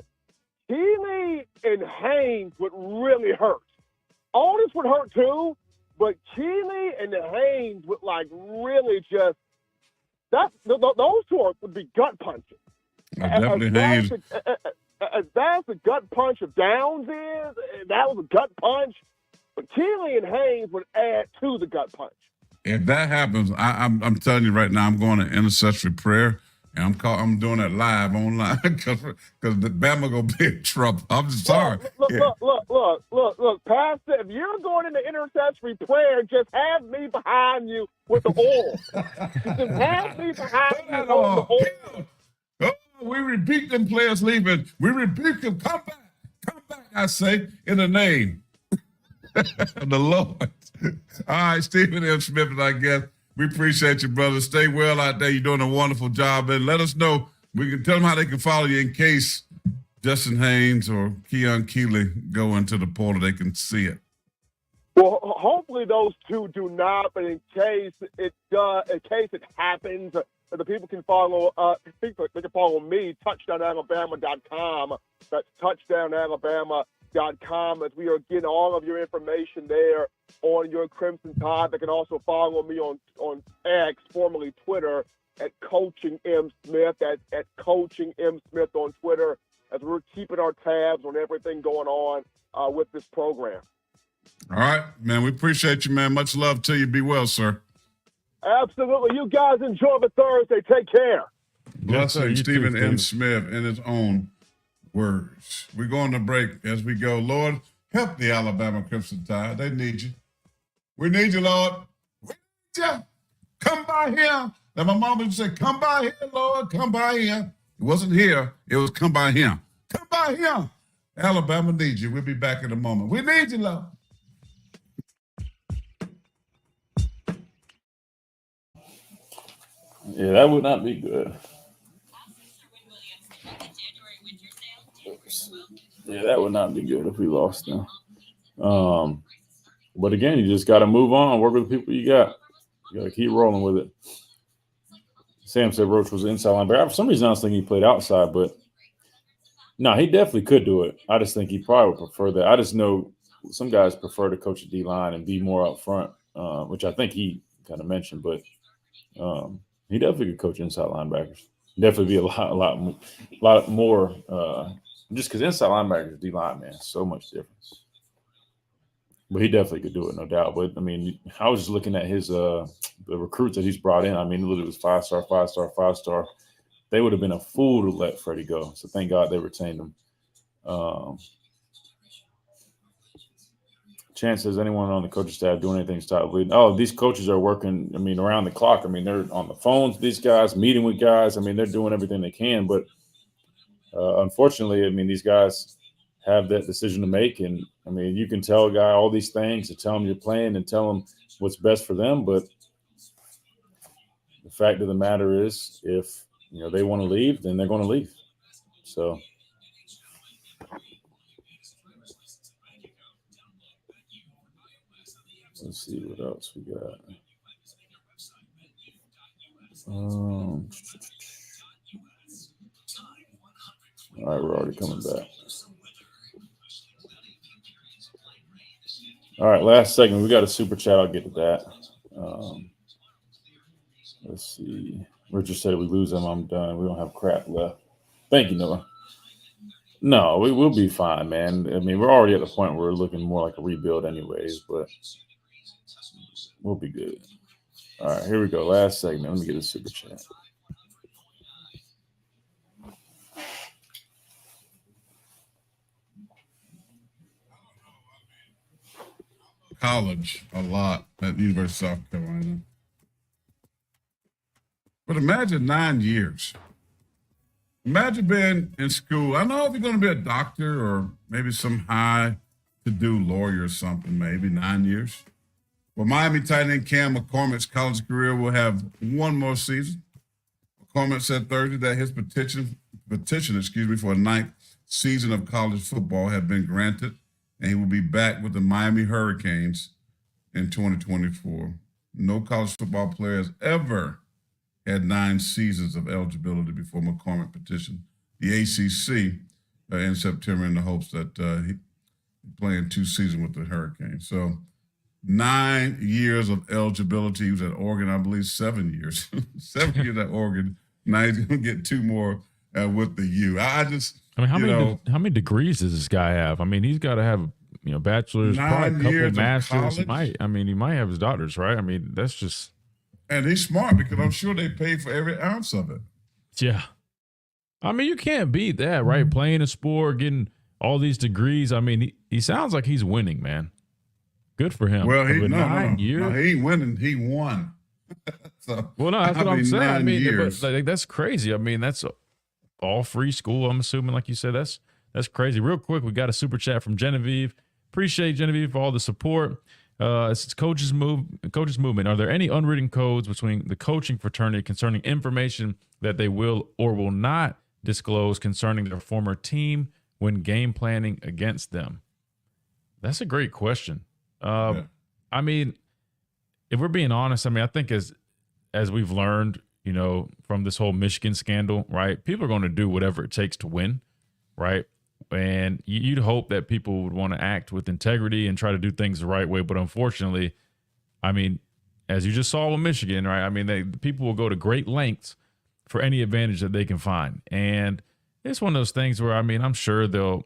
Keeley and Haynes would really hurt. Otis would hurt too, but Keeley and Haynes would really just those 2 would be gut punches. Definitely Haynes. As bad as the gut punch of Downs is, that was a gut punch. But Keeley and Haynes would add to the gut punch. If that happens, I'm telling you right now, I'm going to intercessory prayer, and I'm doing it live online because the Bama gonna be in trouble. I'm sorry. Look, Pastor, if you're going into intercessory prayer, just have me behind you with the oil. Just have me behind you with the oil. Oh, we rebuke them players leaving. We rebuke them. Come back, I say, in the name of the Lord. All right, Stephen M. Smith, I guess. We appreciate you, brother. Stay well out there. You're doing a wonderful job. And let us know. We can tell them how they can follow you in case Justin Haynes or Keon Keeley go into the portal. They can see it. Well, hopefully those 2 do not, but in case it happens, the people can follow. They can follow me, touchdownalabama.com. That's touchdownalabama.com, as we are getting all of your information there on your Crimson Tide. They can also follow me on X, formerly Twitter, at Coaching M. Smith. That's at Coaching M. Smith on Twitter, as we're keeping our tabs on everything going on with this program. All right, man. We appreciate you, man. Much love to you. Be well, sir. Absolutely. You guys enjoy the Thursday. Take care. Blessing Stephen M. Smith in his own words. We're going to break as we go. Lord, help the Alabama Crimson Tide. They need you. We need you, Lord. We need you. Come by here. And my mama used to say, come by here, Lord. Come by here. It wasn't here. It was come by him. Come by here. Alabama needs you. We'll be back in a moment. We need you, Lord. Yeah, that would not be good. Yeah, that would not be good if we lost now. But again, you just got to move on, work with the people you got. You got to keep rolling with it. Sam said Roach was inside linebacker. For some reason, I was thinking he played outside, but no, he definitely could do it. I just think he probably would prefer that. I just know some guys prefer to coach a D-line and be more up front, which I think he kind of mentioned, but he definitely could coach inside linebackers. Definitely be a lot more. Just because inside linebackers, D-line, man, so much difference. But he definitely could do it, no doubt. But I mean, I was just looking at his the recruits that he's brought in. I mean, literally was 5-star, 5-star, 5-star. They would have been a fool to let Freddie go. So thank God they retained him. Chance says anyone on the coaching staff doing anything to stop bleeding? Oh, these coaches are working, I mean, around the clock. I mean, they're on the phones, these guys, meeting with guys. I mean, they're doing everything they can. But unfortunately, I mean, these guys have that decision to make. And, I mean, you can tell a guy all these things and tell him you're playing and tell him what's best for them. But the fact of the matter is, if, you know, they want to leave, then they're going to leave. So let's see what else we got. All right, we're already coming back. All right, last segment. We got a super chat. I'll get to that. Let's see. Richard said if we lose them, I'm done. We don't have crap left. Thank you, Noah. No, we will be fine, man. I mean, we're already at the point where we're looking more like a rebuild anyways, but we'll be good. All right, here we go. Last segment. Let me get a super chat. College a lot at the University of South Carolina. But imagine 9 years. Imagine being in school. I know if you're going to be a doctor or maybe some high-to-do lawyer or something, maybe 9 years. Well, Miami tight end Cam McCormick's college career will have one more season. McCormick said Thursday that his petition, for a 9th season of college football had been granted, and he will be back with the Miami Hurricanes in 2024. No college football player has ever had 9 seasons of eligibility before McCormick petitioned the ACC in September in the hopes that he playing 2 seasons with the Hurricanes. So 9 years of eligibility. He was at Oregon, I believe, 7 years. 7 years at Oregon. Now he's going to get 2 more with the U. I mean, how many degrees does this guy have? I mean, he's got to have, bachelor's, probably a couple masters. He might have his daughters, right? I mean, that's just. And he's smart because I'm sure they pay for every ounce of it. Yeah. I mean, you can't beat that, right? Playing a sport, getting all these degrees. I mean, he sounds like he's winning, man. Good for him. Well, he ain't winning. He won. So, well, no, that's what I'm saying. I mean, but, that's crazy. I mean, that's all free school, I'm assuming, like you said. That's crazy. Real quick, we got a super chat from Genevieve. Appreciate Genevieve for all the support. It's coaches movement. Are there any unwritten codes between the coaching fraternity concerning information that they will or will not disclose concerning their former team when game planning against them? That's a great question. I mean, if we're being honest, I mean, I think as we've learned, from this whole Michigan scandal, right? People are going to do whatever it takes to win, right? And you'd hope that people would want to act with integrity and try to do things the right way. But unfortunately, I mean, as you just saw with Michigan, right? I mean, people will go to great lengths for any advantage that they can find. And it's one of those things where, I mean, I'm sure there'll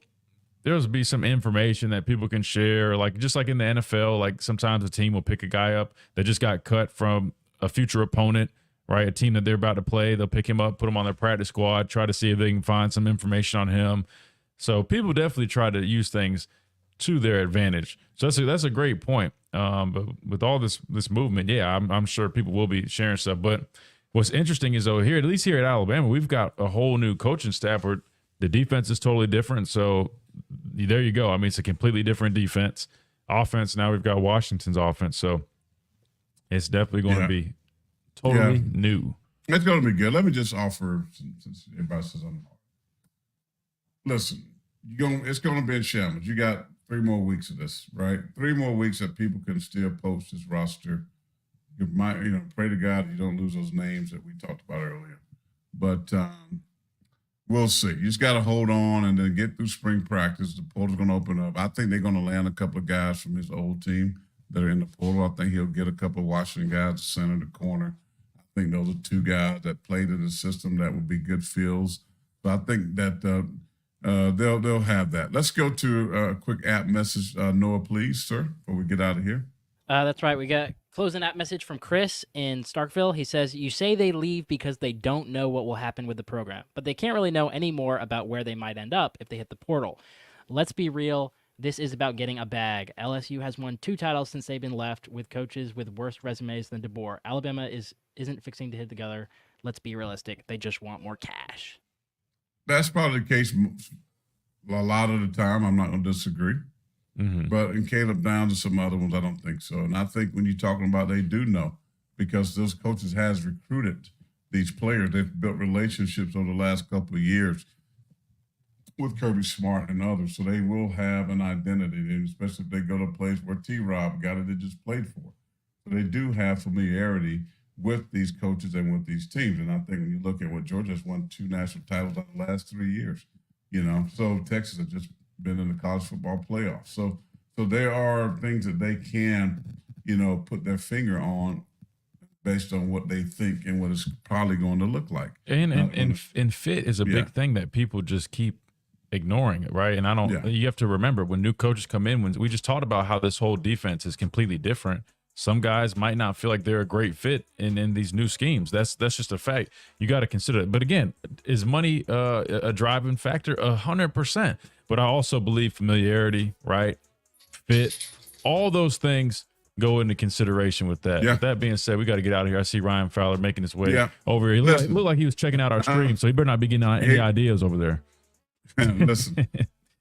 be some information that people can share, like just like in the NFL, like sometimes a team will pick a guy up that just got cut from a future opponent, right? A team that they're about to play, they'll pick him up, put him on their practice squad, try to see if they can find some information on him. So people definitely try to use things to their advantage. So that's a great point. But with all this movement, yeah, I'm sure people will be sharing stuff. But what's interesting is, though, here, at least here at Alabama, we've got a whole new coaching staff where the defense is totally different. So there you go. I mean, it's a completely different defense. Offense, now we've got Washington's offense. So it's definitely going to be totally new. It's going to be good. Let me just offer, since everybody says I'm hard. Listen, it's going to be in shambles. You got 3 more weeks of this, right? 3 more weeks that people can still post this roster. You might, pray to God you don't lose those names that we talked about earlier. But we'll see. You just got to hold on and then get through spring practice. The portal's going to open up. I think they're going to land a couple of guys from his old team that are in the portal. I think he'll get a couple of Washington guys, the center, the corner. I think those are 2 guys that played in the system that would be good fills. So I think that they'll have that. Let's go to a quick app message. Noah, please, sir, before we get out of here. That's right. We got closing app message from Chris in Starkville. He says, you say they leave because they don't know what will happen with the program, but they can't really know any more about where they might end up if they hit the portal. Let's be real. This is about getting a bag. LSU has won 2 titles since they've been left with coaches with worse resumes than DeBoer. Alabama isn't fixing to hit together. Let's be realistic. They just want more cash. That's probably the case a lot of the time. I'm not going to disagree. Mm-hmm. But in Caleb Downs and some other ones, I don't think so. And I think when you're talking about they do know, because those coaches has recruited these players. They've built relationships over the last couple of years. with Kirby Smart and others. So they will have an identity, and especially if they go to a place where T-Rob got it, they just played for. So they do have familiarity with these coaches and with these teams. And I think when you look at what Georgia's won 2 national titles in the last 3 years, so Texas has just been in the college football playoffs. So there are things that they can, put their finger on based on what they think and what it's probably going to look like. And fit is a big thing that people just keep ignoring it, right? And you have to remember when new coaches come in, when we just talked about how this whole defense is completely different. Some guys might not feel like they're a great fit in these new schemes. That's just a fact. You got to consider it. But again, is money a driving factor? 100%. But I also believe familiarity, right? Fit, all those things go into consideration with that. Yeah. With that being said, we got to get out of here. I see Ryan Fowler making his way over here. He looked like he was checking out our stream, so he better not be getting any ideas over there. Listen,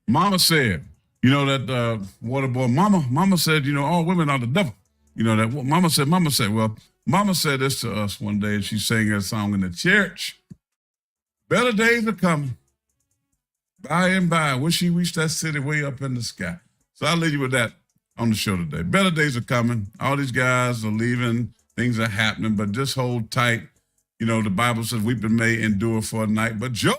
Mama said, that water boy, Mama said, all women are the devil. That Mama said, well, Mama said this to us one day, and she sang a song in the church. Better days are coming. By and by, wish she reached that city way up in the sky. So I'll leave you with that on the show today. Better days are coming. All these guys are leaving. Things are happening, but just hold tight. The Bible says weeping may endure for a night, but joy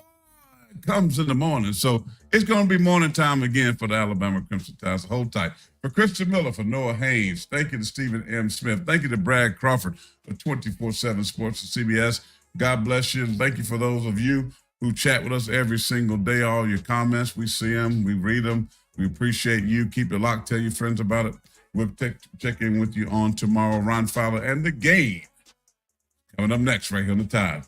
comes in the morning. So it's going to be morning time again for the Alabama Crimson Tide. So hold tight. For Christian Miller, for Noah Haynes, thank you to Stephen M. Smith. Thank you to Brad Crawford for 24/7 Sports at CBS. God bless you. And thank you for those of you who chat with us every single day. All your comments, we see them, we read them. We appreciate you. Keep it locked. Tell your friends about it. We'll check in with you on tomorrow. Ron Fowler and the game coming up next right here on the Tide.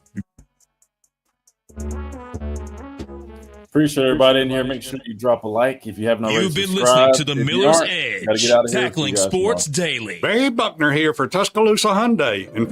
Appreciate everybody in here. Make sure you drop a like if you haven't already. You've been listening to the Miller's Edge, tackling sports daily. Barry Buckner here for Tuscaloosa Hyundai. And